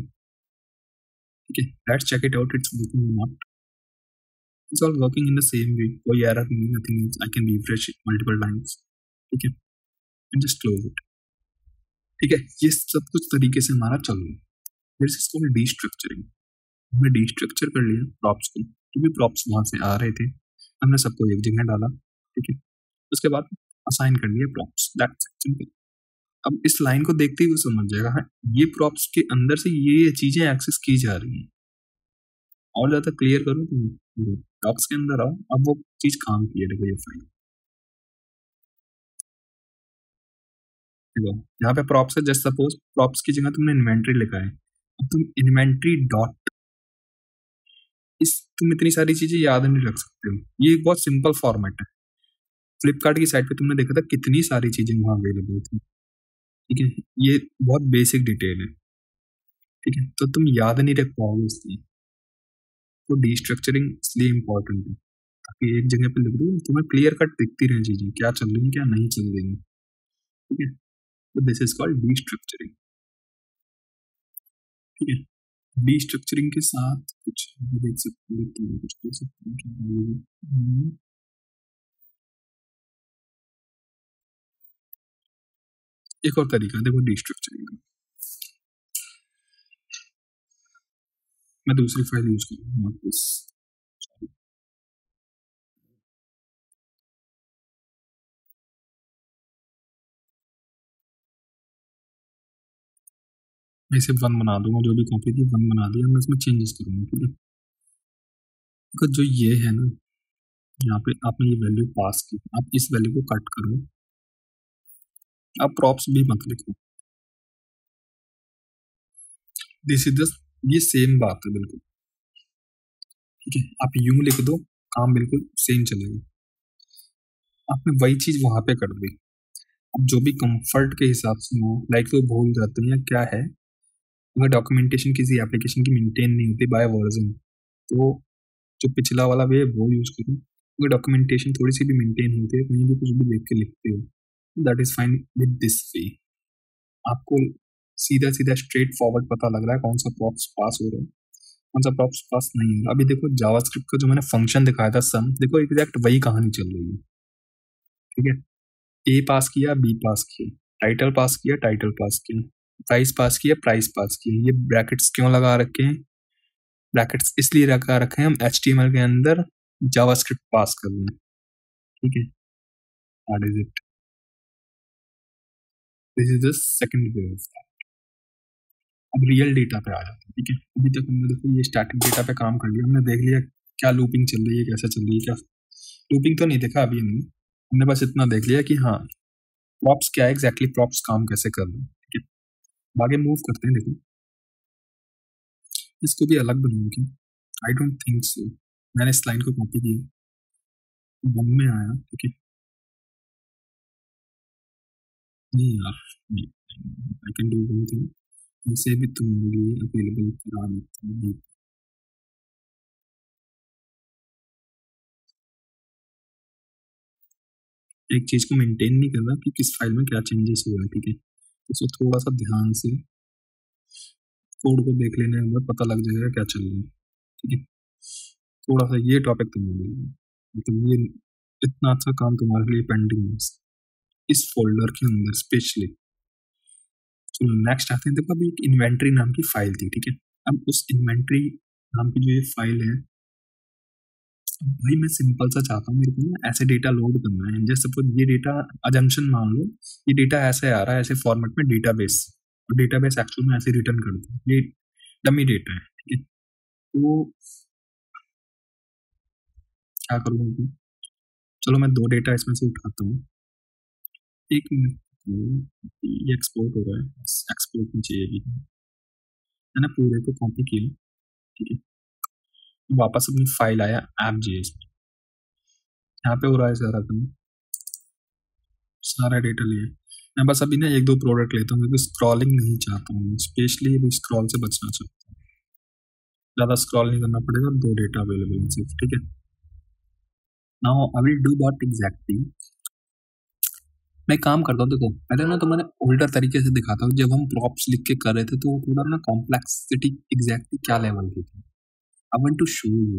Okay, let's check it out. It's working or not. It's all working in the same way. कोई error नहीं, nothing else. I can refresh it multiple times. ठीक है, and just close it. ठीक है, ये सब कुछ तरीके से हमारा चल रहा है। This is called destructuring. हमने destructure कर लिया props को, जो भी props वहां से आ रहे थे, हमने सबको एक जगह डाला, ठीक है। उसके बाद असाइन कर लिया प्रॉप्स, दैट्स सिंपल। अब इस लाइन को देखते ही वो समझ जाएगा, हाँ ये प्रॉप्स के अंदर से ये चीजें एक्सेस की जा रही हैं। और ज्यादा क्लियर करो तो डॉक्स के अंदर आओ, अब वो चीज काम की है, देखो ये फाइल, देखो यहाँ पे प्रॉप्स है, जस्ट सपोज प्रॉप्स की जगह तुमने इन्वेंट्री लिखा है, अब तुम इन्वेंट्री डॉट, इस तुम इतनी सारी चीजें याद नहीं रख सकते हो, ये एक बहुत सिंपल फॉर्मेट है। फ्लिपकार्ट की साइट पे तुमने देखा था कितनी सारी चीजें वहां अवेलेबल थी, ठीक है। ये बहुत बेसिक डिटेल है, ठीक है, तो तुम याद नहीं रख पाओगे इसलिए। तो डिस्ट्रक्चरिंग इसलिए इम्पोर्टेंट है, ताकि एक जगह पे लिख दो, तुम्हें क्लियर कट दिखती रहे चीजें क्या चल रही है क्या नहीं चल रही है, ठीक है। तो दिस इज कॉल्ड डिस्ट्रक्चरिंग, ठीक है। डिस्ट्रक्चरिंग के साथ कुछ देख सकते हो, कुछ देख सकते हो क्या है। एक और तरीका देखो डिस्ट्रक्चरिंग का, मैं दूसरी फाइल यूज करूंगा, नॉट दिस, मैं इसे 1 बना दूंगा, जो भी कॉपी थी 1 बना दिया, मैं इसमें चेंजेस करूंगा, ठीक है। तो जो ये है ना, यहाँ पे आपने ये वैल्यू पास की, आप इस वैल्यू को कट करो, आप प्रॉप्स भी मत लिखो, दिस इज द, ये सेम बात है बिल्कुल, ठीक है। आप यूं लिख दो, काम बिल्कुल सेम चलेगा, आपने वही चीज वहां पे कर दी। जो भी कंफर्ट के हिसाब से हो, लाइक वो भूल जाते हैं क्या है, अगर डॉक्यूमेंटेशन किसी एप्लीकेशन की मेंटेन नहीं होती बाय वर्जन, तो जो पिछला वाला वे वो यूज करो। अगर डॉक्यूमेंटेशन थोड़ी सी भी मेंटेन होती है, कहीं भी कुछ भी देख के लिखते हो, that is fine with this way. आपको सीधा सीधा स्ट्रेट फॉरवर्ड पता लग रहा है कौन सा प्रॉप्स पास हो रहा है, कौन सा प्रॉप्स पास नहीं हो रहा। अभी देखो जावास्क्रिप्ट का जो मैंने फंक्शन दिखाया था सम, देखो एग्जैक्ट वही कहानी चल रही है, ठीक है। ए पास किया, बी पास किया, टाइटल पास किया, टाइटल पास किया, प्राइस पास किया, प्राइस पास किया। ये ब्रैकेट्स क्यों लगा रखे हैं? ब्रैकेट्स इसलिए लगा रखे हैं हम HTML के अंदर जावास्क्रिप्ट पास कर रहे हैं, ठीक है। That is it, this is the second way of that. अब रियल डेटा पे आ जाते हैं, ठीक है। अभी तक हमने देखो ये स्टैटिक डेटा पे काम कर लिया, हमने देख लिया क्या लूपिंग चल रही है, कैसे चल रही है, क्या लूपिंग तो नहीं देखा अभी हमने बस इतना देख लिया कि हाँ प्रॉप्स क्या है एग्जैक्टली, प्रॉप्स काम कैसे कर रहे हैं, ठीक है। आगे मूव करते हैं। देखो इसको भी अलग बनाऊं क्या? I don't think so. मैंने इस लाइन को कॉपी किया, बम में आया, ठीक है। नहीं यार, I can do one thing, इसे भी तुम्हारे लिए अवेलेबल करा देता हूँ। एक चीज को मेंटेन नहीं कर रहा कि किस फाइल में क्या चेंजेस हुआ है, ठीक है। तो थोड़ा सा ध्यान से कोड को देख लेने के बाद पता लग जाएगा क्या चल रहा है, ठीक है। थोड़ा सा ये टॉपिक तुम्हारे लिए, मतलब ये इतना अच्छा काम तुम्हारे लिए पेंडिंग है इस फोल्डर के अंदर स्पेशली। चलो नेक्स्ट आते हैं। देखो अभी एक इन्वेंट्री नाम की फाइल थी, ठीक है। अब उस इन्वेंट्री नाम की जो ये फाइल है, भाई मैं सिंपल सा चाहता हूँ, मेरे को ना ऐसे डेटा लोड करना है, जैसे सपोज ये डेटा अजम्पशन मान लो, ये डेटा ऐसे आ रहा है ऐसे फॉर्मेट में डेटाबेस, और डेटाबेस एक्चुअल में ऐसे रिटर्न करता है, ये डमी डेटा है, ठीक है। तो क्या करूँगा अभी? चलो मैं दो डेटा इसमें से उठाता हूँ। एक मिनट, ये एक्सपोर्ट हो रहा है, एक्सपोर्ट में चाहिए भी, मैंने पूरे को कॉपी किया, ठीक है। वापस अपनी फाइल आया app.js में, यहाँ पे हो रहा है सारा काम, सारा डेटा लिया। मैं बस अभी ना एक दो प्रोडक्ट लेता हूँ क्योंकि स्क्रॉलिंग नहीं चाहता हूँ, स्पेशली अभी स्क्रॉल से बचना चाहता हूँ, ज़्यादा स्क्रॉल नहीं करना पड़ेगा, दो डेटा अवेलेबल है सिर्फ, ठीक है। Now I will do what exactly, मैं काम करता हूँ। देखो पहले ना तो मैंने ओल्डर तरीके से दिखाता हूँ, जब हम प्रॉप्स लिख के कर रहे थे तो वो थोड़ा ना कॉम्प्लेक्सिटी एग्जैक्टली क्या लेवल की थी। I want to show you,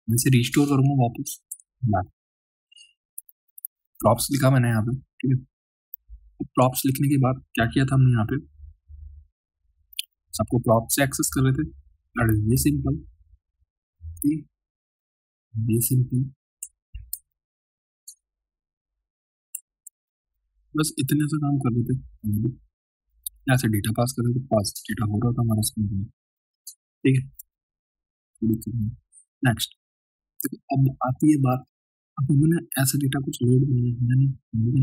मैं इसे रिस्टोर करूंगा वापस, प्रॉप्स लिखा मैंने यहाँ पे, ठीक है। प्रॉप्स लिखने के बाद क्या किया था हमने यहाँ पे, सबको प्रॉप्स से एक्सेस कर रहे थे, that is very simple, very simple. बस इतने से काम कर रहे थे, यहाँ से डेटा पास कर रहे थे, पास डेटा हो रहा था हमारा स्क्रीन में, ठीक है। नेक्स्ट अब आती है बात, अब हमने ऐसा डेटा कुछ लोड करना है, यानी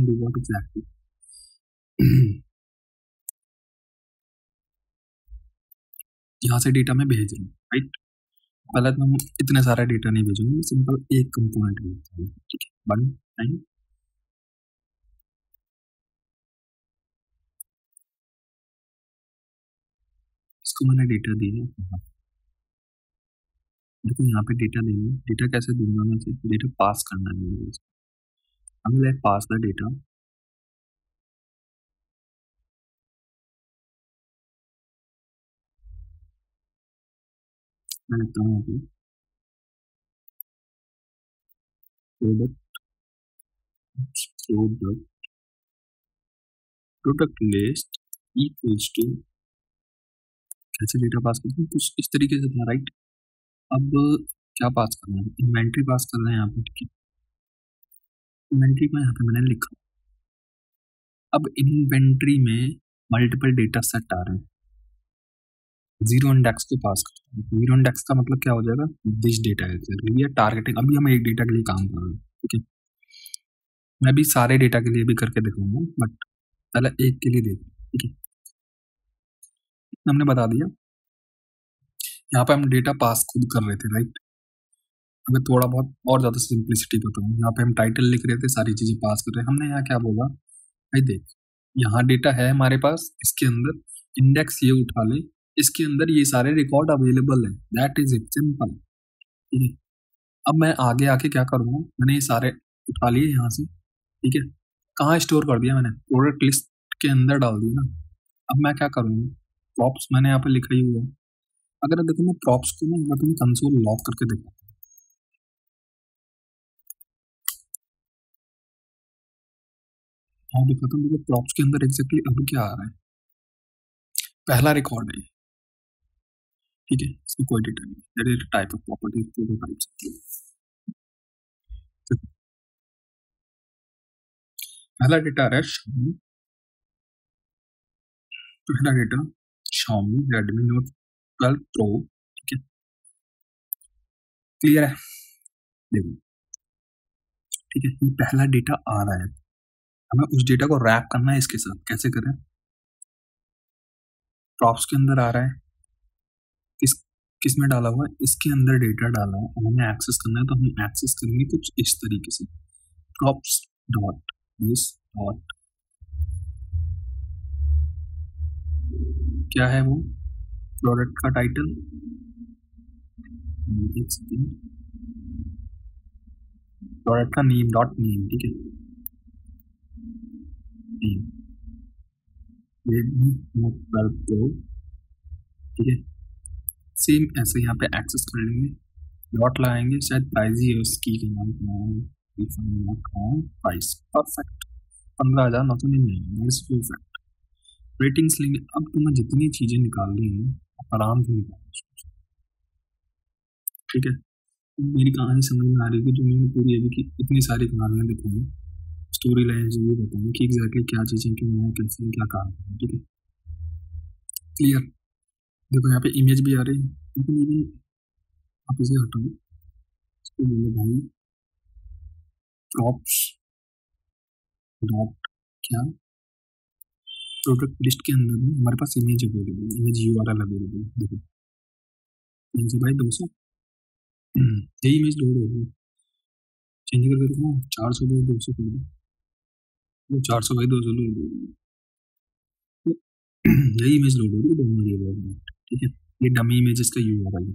डू व्हाट एग्जैक्टली, यहाँ से डेटा मैं भेज रहा हूँ, राइट। पहले तो हम इतने सारा डेटा नहीं भेजेंगे, सिंपल एक कंपोनेंट भेजते हैं, ठीक है। वन टाइम इसको मैंने डेटा दिया, देखो यहाँ पे डेटा देना, डेटा कैसे दूंगा मैं, डेटा पास करना है मुझे, अब लेट पास द डेटा, मैं लिखता हूँ अभी प्रोडक्ट लिस्ट इक्वल्स टू, कैसे डेटा पास करते हैं कुछ इस तरीके से था, राइट। अब क्या पास करना है, इन्वेंट्री पास कर रहे हैं यहाँ पे, ठीक है। इन्वेंट्री को यहाँ पे मैंने लिखा, अब इन्वेंट्री में मल्टीपल डेटा सेट आ रहे हैं, जीरो इंडेक्स को पास करते हैं। जीरो इंडेक्स का मतलब क्या हो जाएगा, दिस डेटा है टारगेटिंग, अभी हम एक डेटा के लिए काम कर रहे हैं, ठीक है। मैं भी सारे डेटा के लिए भी करके दिखाऊंगा, बट पहले एक के लिए देख, ठीक है। हमने बता दिया, यहाँ पे हम डेटा पास खुद कर रहे थे, राइट। अगर थोड़ा बहुत और ज्यादा सिंप्लिसिटी बताऊँ, यहाँ पे हम टाइटल लिख रहे थे, सारी चीजें पास कर रहे हैं। हमने यहाँ क्या बोला, भाई देख, यहाँ डेटा है हमारे पास, इसके अंदर इंडेक्स ये उठा ले, इसके अंदर ये सारे रिकॉर्ड अवेलेबल है, दैट इज इट, सिंपल। ठीक है, अब मैं आगे आके क्या करूँगा, मैंने ये सारे उठा लिए यहाँ से, ठीक है, कहाँ स्टोर कर दिया मैंने, प्रोडक्ट लिस्ट के अंदर डाल दिया ना। अब मैं क्या करूँगा, प्रॉप्स मैंने यहाँ पे लिखा ही हुआ है, अगर देखो मैं प्रॉप्स को ना एक बार तुम्हें कंसोल लॉक करके देखा, हाँ दिखाता हूँ मुझे प्रॉप्स के अंदर एग्जैक्टली अब क्या आ रहा है। पहला रिकॉर्ड है, ठीक है, इसमें कोई डेटा नहीं, that is type of property, types. पहला डेटा आ रहा है Xiaomi, पहला data Xiaomi Redmi Note 12 Pro, ठीक है, क्लियर है, देखो, ठीक है, ये पहला डेटा आ रहा है, हमें उस डेटा को रैप करना है इसके साथ, कैसे करें, प्रॉप्स के अंदर आ रहा है, किस किस में डाला हुआ है, इसके अंदर डेटा डाला है, हमें एक्सेस करना है, तो हम एक्सेस करेंगे कुछ इस तरीके से, प्रॉप्स डॉट दिस डॉट, क्या है वो, प्रोडक्ट का टाइटल, एक सेकेंड, प्रोडक्ट का नेम डॉट नेम, ठीक है, नेम रेडमी नोट 12 प्रो, ठीक है, सेम ऐसे यहाँ पे एक्सेस कर लेंगे, डॉट लगाएंगे, शायद प्राइस ही है उसकी, का नाम प्राइस, परफेक्ट, 15,999, रेटिंग्स लेंगे। अब तुम्हें जितनी चीजें निकालनी है आप आराम से निकालो, ठीक है, मेरी कहानी समझ में आ रही है, जो मैंने पूरी अभी की इतनी सारी कहानियां दिखाई, स्टोरी लाइन ये बताऊँ कि एग्जैक्टली क्या चीजें क्यों है, कैसे हैं, क्या काम है, ठीक है, क्लियर। देखो यहाँ पे इमेज भी आ रही है, लेकिन इवन आप इसे हटाओ, इसको बोलो भाई प्रॉप्स डॉट क्या, प्रोडक्ट लिस्ट के अंदर में हमारे पास इमेज अवेलेबल है, इमेज यूआरएल अवेलेबल है, देखो 300 बाई 200, यही इमेज लोड होगी, चेंज कर देता हूँ 400 बाई 200 कर दो, 400 बाई 200 लोड होगी, यही इमेज लोड हो रही है दोनों, ठीक है, ये डमी इमेजेस का यूआरएल है,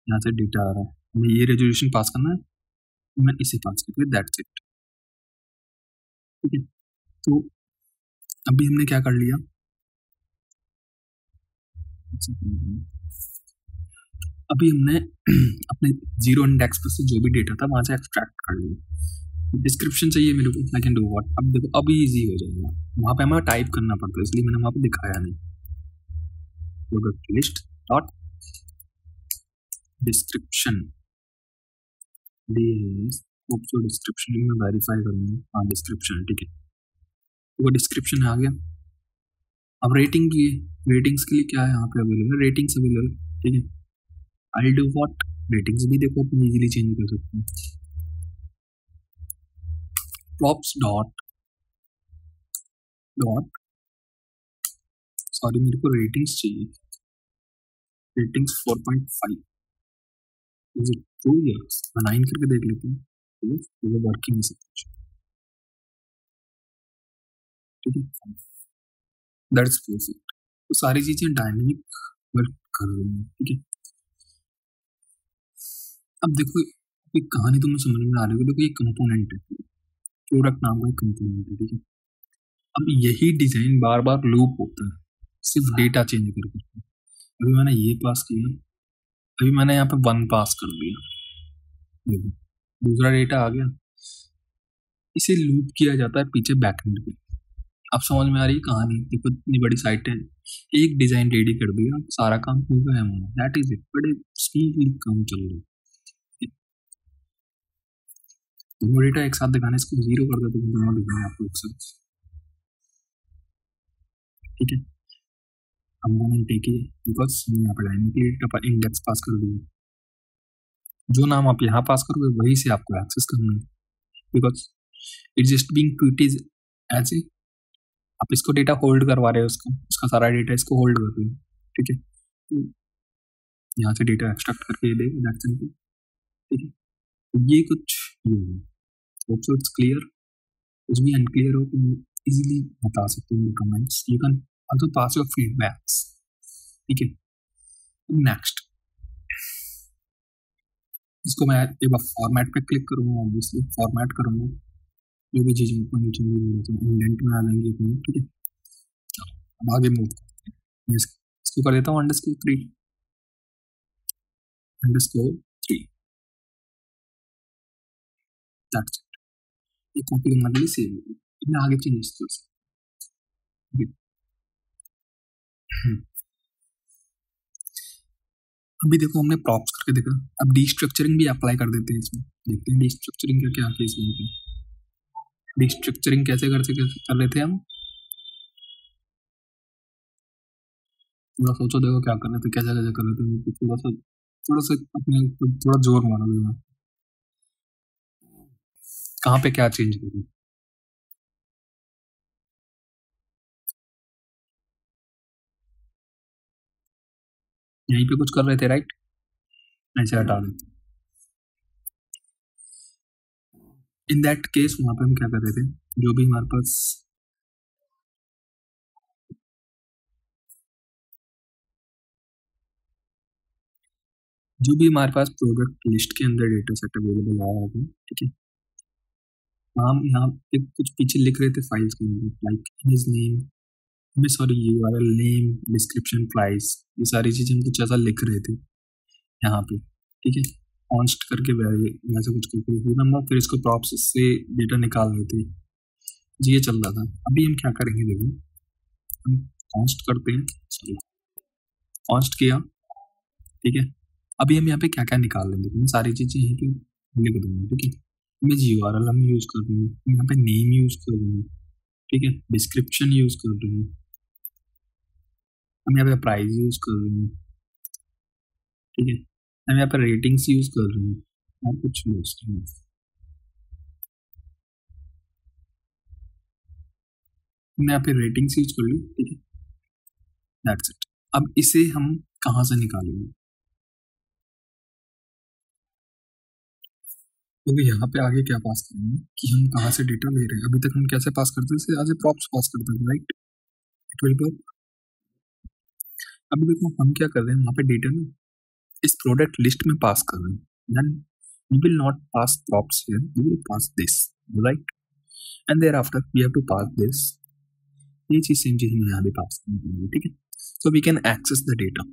यहाँ से डेटा आ रहा है, हमें ये रेजोल्यूशन पास करना है, मैं इसे पास करके दैट्स इट, ठीक है, तो अभी हमने क्या कर लिया, अभी हमने अपने जीरो इंडेक्स पर से जो भी डेटा था वहां से एक्सट्रैक्ट कर लिया, डिस्क्रिप्शन चाहिए मेरे को, आई कैन डू व्हाट, अब देखो अभी इजी हो जाएगा, वहां पे हमें टाइप करना पड़ता है, इसलिए मैंने वहां पे दिखाया नहीं, प्रोडक्ट लिस्ट डॉट डिस्क्रिप्शन, जो डिस्क्रिप्शन में वेरीफाई करूंगा, हाँ डिस्क्रिप्शन, ठीक है, वो डिस्क्रिप्शन आ गया। अब रेटिंग की, रेटिंग्स के लिए क्या है यहाँ पे अवेलेबल, रेटिंग्स अवेलेबल, ठीक है, आई डू व्हाट, रेटिंग्स भी देखो अपन इजीली चेंज कर सकते हैं, प्रॉप्स डॉट डॉट, सॉरी मेरे को रेटिंग्स चाहिए, ratings 4.5, is it true, yes, मैं 9 करके देख लेते हैं, ठीक है, वर्किंग है सब कुछ, ठीक है, दैट्स परफेक्ट, तो सारी चीजें डायनेमिक वर्क कर रही हैं, ठीक है, अब देखो एक कहानी तुम्हें समझ में आ रही है, देखो ये कंपोनेंट है, प्रोडक्ट नाम का कंपोनेंट है, ठीक है, अब यही डिजाइन बार बार लूप होता है, सिर्फ डेटा चेंज करके, अभी मैंने ये पास किया, अभी मैंने यहाँ पे 1 पास कर दिया, देखो दूसरा डेटा आ गया, इसे लूप किया जाता है पीछे बैकएंड पे, अब समझ में आ रही है कहानी, देखो इतनी बड़ी साइट है, एक डिजाइन रेडी कर दिया, सारा काम हो गया है हमारा, दैट इज इट, बड़े स्मूथली काम चल रहा है, दोनों डेटा एक साथ दिखाने, इसको 0 कर देते हैं, दोनों दिखाने आपको एक साथ, ठीक है, हम गोइंग टेक इट बिकॉज हमने यहाँ पर डायनेमिकली डेटा पर इंडेक्स पास कर दिया, जो नाम आप यहाँ पास करोगे वही से आपको एक्सेस करना है, because it just being treated as a, आप इसको डेटा होल्ड करवा रहे हो, उसका सारा डेटा इसको होल्ड कर रहे हो, ठीक है, तो यहाँ से डेटा एक्सट्रैक्ट करके देगा, दैट्स सिंपल, ठीक है, तो ये कुछ ये है, होप सो इट्स क्लियर, कुछ भी अनक्लियर हो तो इजीली बता सकते हो comments, you can also pass your feedbacks, ठीक है। नेक्स्ट इसको मैं एक बार फॉर्मेट पे क्लिक करूंगा, ऑब्वियसली फॉर्मेट करूंगा, जो भी चीज़ ऊपर नीचे इंडेंट में आ जाएंगी अपने, ठीक है। चलो अब आगे मूव करते हैं, मैं इसको कर देता हूँ _3 _3 दैट्स इट। ये कॉपी करने के लिए सेव हो गया, मैं आगे चेंजेस कर सकता हूँ। अभी देखो हमने प्रॉप्स करके देखा, अब डीस्ट्रक्चरिंग भी अप्लाई कर देते हैं इसमें, देखते हैं डीस्ट्रक्चरिंग का क्या केस बनता है। डीस्ट्रक्चरिंग कैसे कर रहे थे हम, थोड़ा सोचो, देखो क्या कर रहे थे, कैसे कैसे कर रहे थे, थोड़ा सा अपने थोड़ा जोर मारो, कहाँ पे क्या चेंज करूँ। यहीं पे कुछ कर रहे थे राइट, ऐसे हटा देते। इन दैट केस वहां पे हम क्या कर रहे थे, जो भी हमारे पास प्रोडक्ट लिस्ट के अंदर डेटा सेट अवेलेबल आया होगा, ठीक है, हम यहाँ पे कुछ पीछे लिख रहे थे फाइल्स के अंदर, like image name, sorry URL name, description, price, ये सारी चीजें हम कुछ ऐसा लिख रहे थे यहाँ पे, ठीक है। कॉन्स्ट करके वैसे कुछ करके नंबर, फिर इसको प्रॉप्स से डेटा निकाल रहे थे जी, ये चल रहा था। अभी हम क्या करेंगे, देखो हम कॉन्स्ट करते हैं, सॉरी कॉन्स्ट किया, ठीक है। अभी हम यहाँ पे क्या क्या निकाल लेंगे, मैं सारी चीजें यहीं पे लिख दूंगा, ठीक है। इमेज यूआरएल हम यूज कर रहे हैं, यहाँ पे नेम यूज कर रहे हैं, ठीक है, डिस्क्रिप्शन यूज कर रहे हैं, हम यहाँ पे प्राइस यूज कर रहे हैं, ठीक है, हम यहाँ पे रेटिंग्स यूज कर रहे हैं, और कुछ यूज कर रहे हैं, हमने यहाँ पे रेटिंग्स यूज कर ली, ठीक है, दैट्स इट। अब इसे हम कहाँ से निकालेंगे, क्योंकि यहाँ पे आगे क्या पास करेंगे कि हम कहाँ से डेटा ले रहे हैं। अभी तक हम कैसे पास करते थे, आज प्रॉप्स पास करते थे राइट, इट विल वर्क। अभी देखो हम क्या कर रहे हैं, वहाँ पे डेटा ना इस प्रोडक्ट लिस्ट में पास कर रहे हैं, then we will not pass props here, we will pass this, right, and thereafter we have to pass this, ये चीज सेम चीज में यहाँ भी पास करनी है, ठीक है। so we can access the data।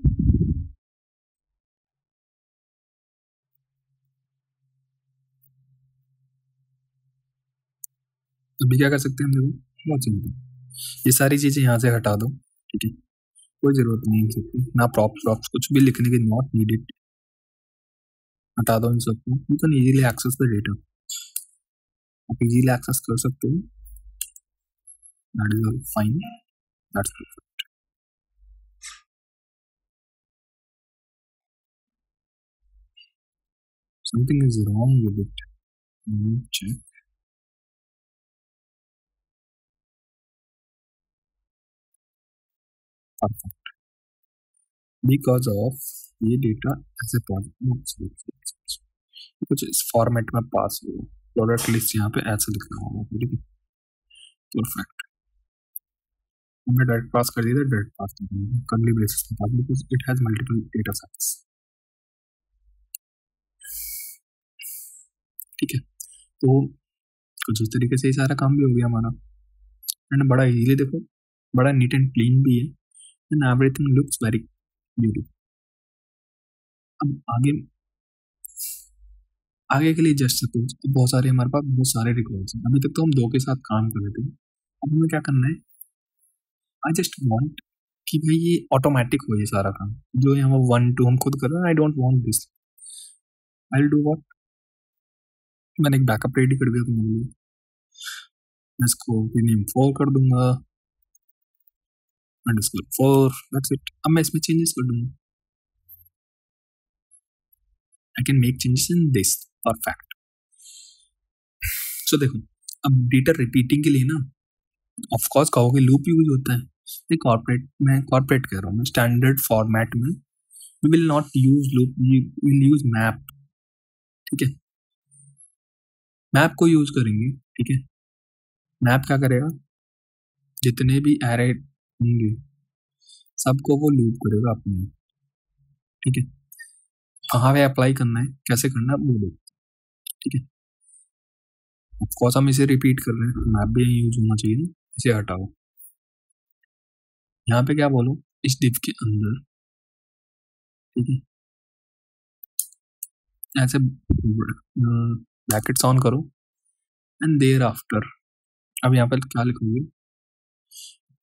अभी क्या कर सकते हैं हम, देखो बहुत सिंपल, ये सारी चीजें यहाँ से हटा दो, ठीक है, कोई जरूरत नहीं है सबकी, ना प्रॉप्स कुछ भी लिखने की, नॉट नीडेड, हटा दो इन सबको, you can easily access the data, आप इजीली एक्सेस कर सकते हो, that is all fine, that's perfect. Something is wrong with it, check, perfect, because of ये डेटा ऐसे कुछ इस फॉर्मेट में पास हो, प्रोडक्ट लिस्ट यहाँ पे ऐसे लिखना होगा, ठीक है, परफेक्ट। हमने डायरेक्ट पास कर दिया, डायरेक्ट पास कर दिया, कर्ली ब्रेसेस में pass, because it has multiple data sets, ठीक है। तो कुछ इस तरीके से सारा काम भी हो गया हमारा, एंड बड़ा इजीली, देखो बड़ा नीट एंड क्लीन भी है, and everything looks very beautiful. अब आगे के लिए जस्ट सपोज बहुत सारे हमारे पास बहुत सारे रिकॉर्ड्स हैं, अभी तक तो हम 2 के साथ काम कर रहे थे, अब हमें क्या करना है, आई जस्ट वांट कि भाई ये ऑटोमेटिक हो, ये सारा काम जो यहाँ 1 2 हम खुद कर रहे हैं, आई don't want this, I will do what, मैंने एक बैकअप रेडी कर दिया तुम्हारे लिए, मैं इसको नेम 4 कर दूंगा, _4, दैट्स इट। अब मैं इसमें चेंजेस कर दूंगा, I can make changes in this, perfect. So देखो अब डेटा रिपीटिंग के लिए ना, ऑफ कोर्स कहोगे लूप यूज होता है, कॉर्पोरेट कह रहा हूँ मैं, स्टैंडर्ड फॉर्मेट में we will not use loop, we will use map, ठीक है, मैप को यूज करेंगे, ठीक है। मैप क्या करेगा, जितने भी एरे होंगे सबको वो लूप करेगा अपने आप, ठीक है। कहाँ पे अप्लाई करना है, कैसे करना है वो देखो, ठीक है। ऑफकोर्स हम इसे रिपीट कर रहे हैं, मैप भी यही यूज होना चाहिए ना, इसे हटाओ। यहाँ पे क्या बोलो, इस डिव के अंदर, ठीक है, ऐसे ब्रैकेट्स ऑन करो एंड देयर आफ्टर, अब यहाँ पर क्या लिखोगे,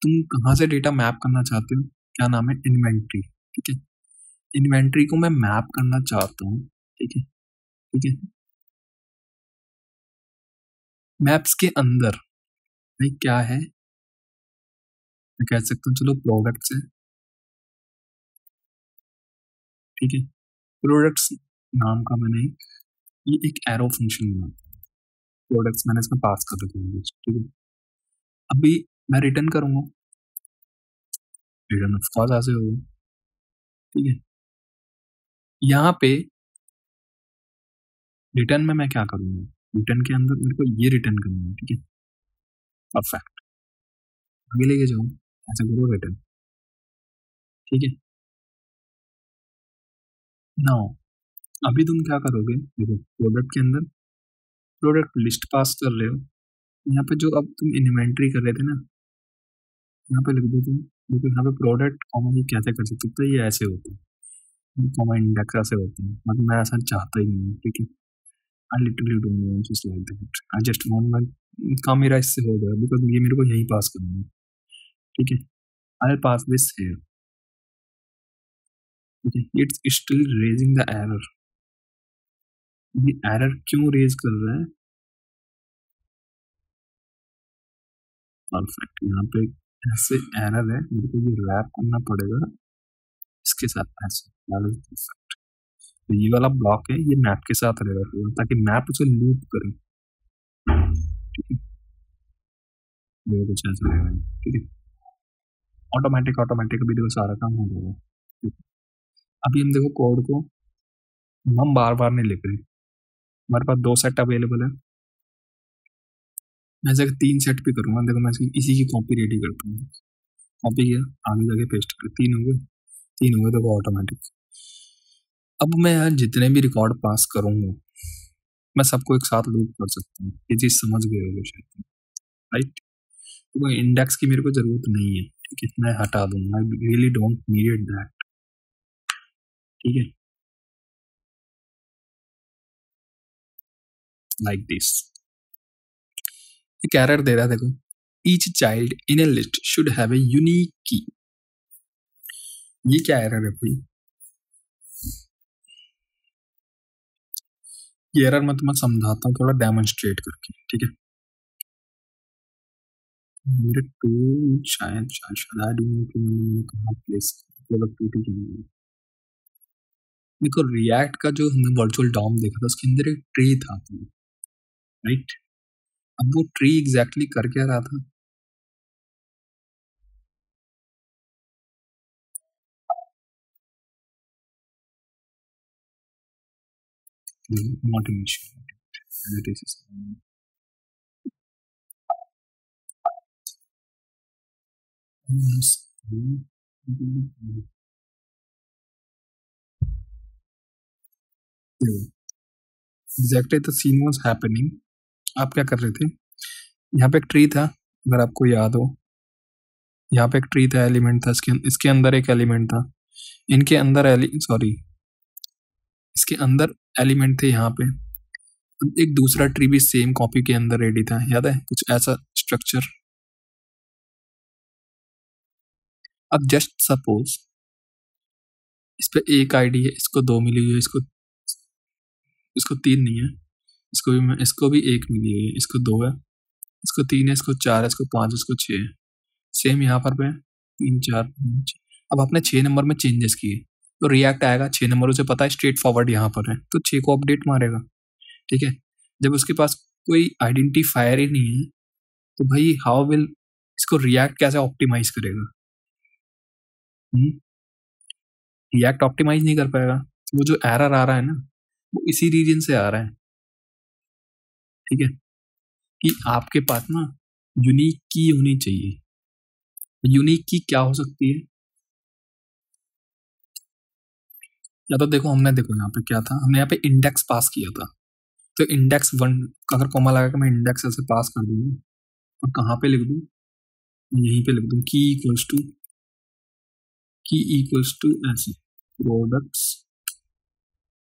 तुम कहाँ से डेटा मैप करना चाहते हो, क्या नाम है, इन्वेंट्री, ठीक है। इन्वेंट्री को मैं मैप करना चाहता हूँ, ठीक है, ठीक है। मैप्स के अंदर भाई क्या है, मैं कह सकता हूँ चलो प्रोडक्ट्स है, ठीक है। प्रोडक्ट्स नाम का मैंने ये एक एरो फंक्शन बना, प्रोडक्ट्स मैंने इसमें पास कर रखा है, ठीक है। अभी मैं रिटर्न करूंगा, रिटर्न ऑफ कोर्स ऐसे होगा, ठीक है। यहाँ पे रिटर्न में मैं क्या करूंगा, रिटर्न के अंदर मेरे को ये रिटर्न करना है, ठीक है। परफेक्ट, आगे लेके जाओ, ऐसे करो रिटर्न, ठीक है। नाउ अभी तुम क्या करोगे, देखो प्रोडक्ट के अंदर प्रोडक्ट लिस्ट पास कर रहे हो, यहाँ पे जो अब तुम इन्वेंट्री कर रहे थे ना, यहाँ पे लिख दो तुम, देखो यहाँ पे प्रोडक्ट कॉमा ये कैसे कर सकते हो, तो ये ऐसे होता है, कॉमा इंडेक्स ऐसे होता है, मतलब मैं ऐसा चाहता ही नहीं हूँ, ठीक है। I literally don't want just like that, I just want my काम मेरा इससे हो जाए, बिकॉज ये मेरे को यहीं पास करना है, ठीक है। आई पास दिस हियर, ठीक है। It's still raising the error, ये एरर क्यों रेज कर रहा है, परफेक्ट, यहाँ पे ऐसे एरर है, मेरे को ये रैप करना पड़ेगा इसके साथ ऐसे, परफेक्ट। तो ये वाला ब्लॉक है, ये मैप के साथ रहेगा ताकि मैप उसे लूप करे, ठीक है। मेरे कुछ ऐसा रहेगा, ठीक है। ऑटोमेटिक ऑटोमेटिक अभी देखो सारा काम हो जाएगा, ठीक है। अभी हम देखो कोड को हम बार बार नहीं लिख रहे, हमारे पास 2 सेट अवेलेबल है, मैं जगह 3 सेट भी करूंगा, देखो मैं इसी की कॉपी रेडी करता हूँ, कॉपी किया, आगे जाके पेस्ट कर, 3 हो गए, 3 हो गए, देखो ऑटोमेटिक। अब मैं यहाँ जितने भी रिकॉर्ड पास करूंगा मैं सबको एक साथ लूप कर सकता हूँ, ये चीज समझ गए होगे शायद, राइट। तो इंडेक्स की मेरे को जरूरत नहीं है, ठीक है, मैं हटा दूंगा, I really don't need that, ठीक है, लाइक दिस। एक एरर दे रहा है देखो, each child in A list should have a unique की, ये क्या एरर है भाई, ये एरर मैं तुम्हें समझाता हूँ थोड़ा डेमोन्स्ट्रेट करके, ठीक है। मेरे टूल शायद शायद शायद आई डोंट नो कि मैंने कहाँ प्लेस प्रोडक्टिविटी के लिए, देखो रिएक्ट का जो हमने वर्चुअल डॉम देखा था उसके अंदर एक ट्री था, राइट। अब वो ट्री एग्जैक्टली कर क्या रहा था, not an issue, exactly the scene was happening, आप क्या कर रहे थे, यहाँ पे एक ट्री था, अगर आपको याद हो, यहाँ पे एक ट्री था, एलिमेंट था, इसके अंदर एक एलिमेंट था, इनके अंदर सॉरी इसके अंदर एलिमेंट थे, यहाँ पे एक दूसरा ट्री भी सेम कॉपी के अंदर रेडी था, याद है कुछ ऐसा स्ट्रक्चर। अब जस्ट सपोज इस पे एक आईडी है, इसको 2 मिली हुई है, इसको 3 नहीं है, इसको भी 1 मिली हुई है, इसको 2 है, इसको 3 है, इसको 4 है, इसको 5, इसको 6 है, सेम यहाँ पर पे 3 4 5। अब आपने 6 नंबर में चेंजेस किए तो रिएक्ट आएगा, 6 नंबर उसे पता है स्ट्रेट फॉरवर्ड यहाँ पर है, तो 6 को अपडेट मारेगा, ठीक है। जब उसके पास कोई आइडेंटिफायर ही नहीं है तो भाई हाउ विल इसको रिएक्ट कैसे ऑप्टिमाइज करेगा, रिएक्ट ऑप्टिमाइज नहीं कर पाएगा, वो जो एरर आ रहा है ना वो इसी रीजन से आ रहा है, ठीक है, कि आपके पास ना यूनिक की होनी चाहिए, यूनिक की क्या हो सकती है, या तो देखो हमने, देखो यहाँ पे क्या था, हमने यहाँ पे इंडेक्स पास किया था, तो इंडेक्स 1 अगर कॉमा लगा के मैं इंडेक्स ऐसे पास कर दूंगा, और कहाँ पे लिख दूँ, यहीं पे लिख दूँ की इक्वल्स टू ऐसे प्रोडक्ट्स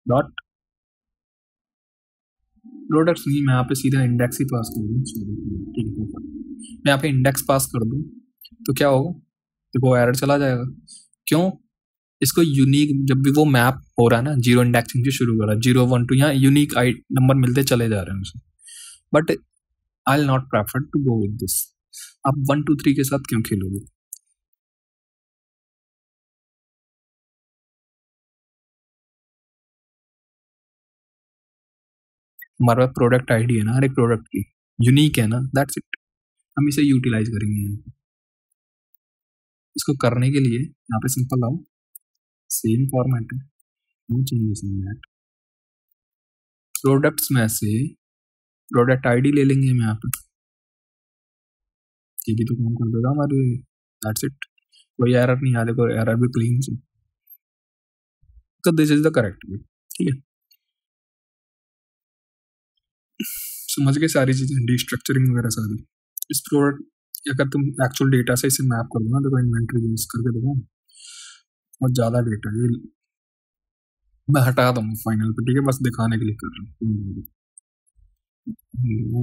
डॉट, प्रोडक्ट्स नहीं, मैं यहाँ पे सीधा इंडेक्स ही पास कर दूँ, ठीक है, मैं यहाँ पे इंडेक्स पास कर दूँ तो क्या होगा, देखो एरर चला जाएगा, क्यों, इसको यूनिक जब भी वो मैप हो रहा है ना, जीरो इंडेक्सिंग से शुरू कर रहा है, 0 1 2 यहाँ यूनिक आई नंबर मिलते चले जा रहे हैं उसे, but I will not prefer to go with this. आप 1 2 3 के साथ क्यों खेलोगे, हमारे पास प्रोडक्ट आईडी है ना हर एक प्रोडक्ट की, यूनिक है ना, दैट्स इट, हम इसे यूटिलाइज करेंगे यहाँ पे। इसको करने के लिए यहाँ पे सिंपल आओ, सेम फॉर्मेट है, no changes in that, products में से प्रोडक्ट आईडी ले लेंगे हम यहाँ पे, ये भी तो काम कर देगा हमारे, दैट्स इट, कोई एरर नहीं आ, देखो एरर भी क्लीन से, तो this is the correct way, ठीक है, समझ गए सारी चीजें, डिस्ट्रक्चरिंग वगैरह सारी। इस प्रोडक्ट अगर तुम एक्चुअल डेटा से इसे मैप कर दो ना, देखो इन्वेंट्री यूज करके देखो, बहुत ज्यादा डेटा है, मैं हटा दूंगा फाइनल पे, ठीक है, बस दिखाने के लिए कर रहा हूँ,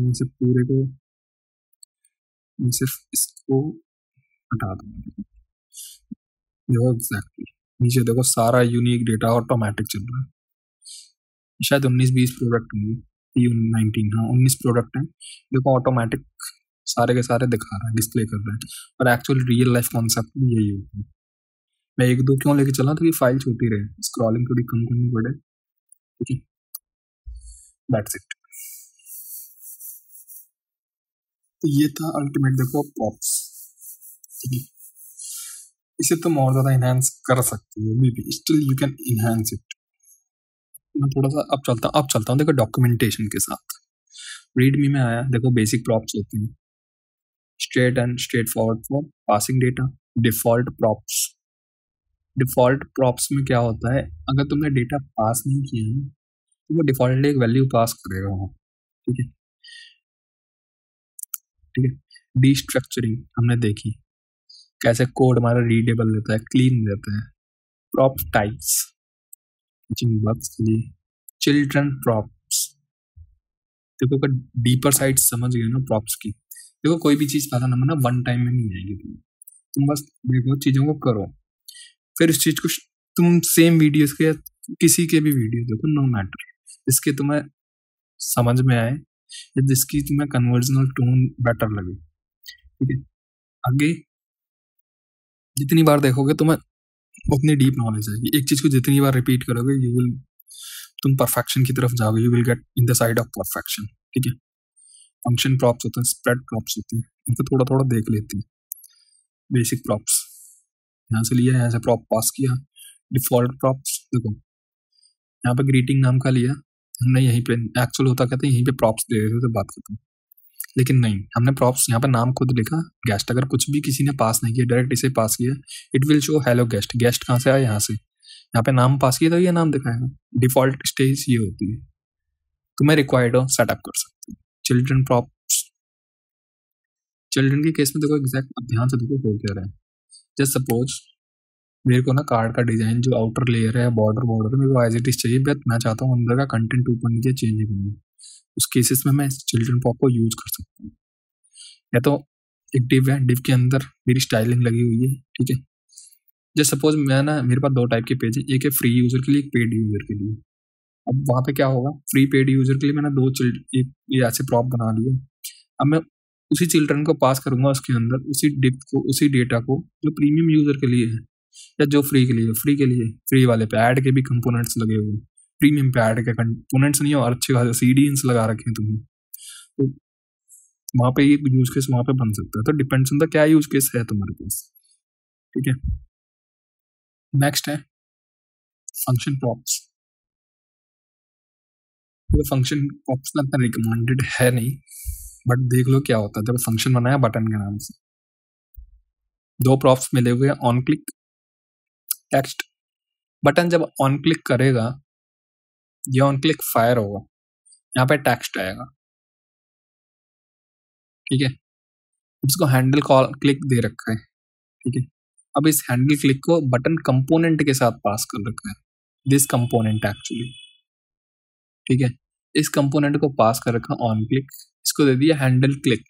मैं से पूरे को, मैं सिर्फ इसको हटा दूंगा, देखो एग्जैक्टली नीचे देखो सारा यूनिक डेटा ऑटोमेटिक चल रहा है, शायद 19 20 प्रोडक्ट होंगे, 19, हाँ 19 प्रोडक्ट हैं, देखो ऑटोमेटिक सारे के सारे दिखा रहा है, डिस्प्ले कर रहा है, और एक्चुअल रियल लाइफ कॉन्सेप्ट भी यही होता है। मैं एक दो क्यों लेके चला था कि फाइल छोटी रहे, स्क्रॉलिंग थोड़ी कम करनी पड़े, ठीक है, दैट्स इट। तो ये था अल्टीमेट देखो प्रॉप्स, ठीक है, इसे तुम और ज्यादा इनहेंस कर सकते हो, may be still you can enhance it. मैं थोड़ा सा अब चलता हूँ देखो डॉक्यूमेंटेशन के साथ, रीडमी में आया, देखो बेसिक प्रॉप्स होते हैं, straight and straight forward for passing data, default props, default props में क्या होता है, अगर तुमने डेटा पास नहीं किया है तो वो डिफॉल्ट एक वैल्यू पास करेगा वो, ठीक है, ठीक है, डीस्ट्रक्चरिंग हमने देखी, कैसे कोड हमारा रीडेबल रहता है, क्लीन रहता है, प्रॉप टाइप्स टीचिंग वर्क्स के लिए, चिल्ड्रन प्रॉप्स, देखो अगर डीपर साइड समझ गए ना प्रॉप्स की, देखो कोई भी चीज पहला नंबर ना वन टाइम में नहीं आएगी, तुम बस देखो चीजों को करो, फिर इस चीज को तुम सेम वीडियोस के किसी के भी वीडियो देखो, नो मैटर, जिसके तुम्हें समझ में आए या जिसकी तुम्हें कन्वर्जनल टोन बेटर लगे, ठीक है, आगे जितनी बार देखोगे तुम्हें उतनी डीप नॉलेज आएगी, एक चीज को जितनी बार रिपीट करोगे यू विल, तुम परफेक्शन की तरफ जाओगे, you will get in the side of perfection, ठीक है। फंक्शन प्रॉप्स होते हैं, स्प्रेड प्रॉप्स होते हैं, इनको थोड़ा थोड़ा देख लेते हैं, बेसिक प्रॉप्स यहाँ से लिया, यहाँ से प्रॉप पास किया, डिफॉल्ट प्रॉप्स देखो यहाँ पे ग्रीटिंग नाम का लिया हमने, यहीं पे एक्चुअल होता कहते हैं यहीं पे प्रॉप्स दे देते थे बात खत्म, लेकिन नहीं, हमने प्रॉप्स यहाँ पे नाम खुद लिखा गेस्ट, अगर कुछ भी किसी ने पास नहीं किया डायरेक्ट इसे पास किया, it will show hello guest, guest कहाँ से आया, यहाँ से, यहाँ पे नाम पास किया तो ये नाम दिखाएगा, डिफॉल्ट स्टेज ये होती है, तुम्हें रिक्वायर्ड हो सेटअप कर सकते हो। चिल्ड्रन प्रॉप्स, चिल्ड्रन के केस में देखो एग्जैक्ट, अब ध्यान से देखो हो क्या रहा है, जस्ट सपोज मेरे को ना कार्ड का डिजाइन जो आउटर लेयर है, बॉर्डर बॉर्डर मेरे को एज इट इज चाहिए, बट मैं चाहता हूँ अंदर का कंटेंट ऊपर नीचे चेंज करना, उस केसेस में मैं चिल्ड्रन प्रॉप को यूज कर सकता हूँ, या तो एक डिव है, डिव के अंदर मेरी स्टाइलिंग लगी हुई है, ठीक है, जस्ट सपोज मैं ना, मेरे पास दो टाइप के पेज है, एक है फ्री यूजर के लिए, एक पेड यूजर के लिए, अब वहां पे क्या होगा, फ्री पेड यूजर के लिए मैंने दो एक ये ऐसे प्रॉप बना लिए, अब मैं उसी चिल्ड्रन को पास करूंगा उसके अंदर, उसी डिव को, उसी डेटा को जो प्रीमियम यूजर के लिए है, या जो फ्री के लिए, फ्री के लिए फ्री वाले पे ऐड के भी कंपोनेंट्स लगे हुए, प्रीमियम पे ऐड के कंपोनेंट्स नहीं, और अच्छे खासे सीडीएंस लगा रखे हैं तुमने, तो वहां पे ये यूज केस वहां पे बन सकता है, तो डिपेंड्स ऑन द क्या यूज केस है तुम्हारे पास, ठीक है। नेक्स्ट है फंक्शन प्रॉप्स, तो फंक्शन प्रॉप्स ना इतना रिकमेंडेड है नहीं, बट देख लो क्या होता है, जब फंक्शन बनाया बटन के नाम से, दो प्रॉप्स मिले हुए हैं, ऑन क्लिक टेक्स्ट। बटन जब ऑन क्लिक करेगा, ये ऑन क्लिक फायर होगा, यहाँ पे टेक्स्ट आएगा, ठीक है। इसको हैंडल कॉल क्लिक दे रखा है, ठीक है। अब इस हैंडल क्लिक को बटन कंपोनेंट के साथ पास कर रखा है, दिस कंपोनेंट एक्चुअली, ठीक है। इस कंपोनेंट को पास कर रखा ऑन क्लिक, इसको दे दिया हैंडल क्लिक।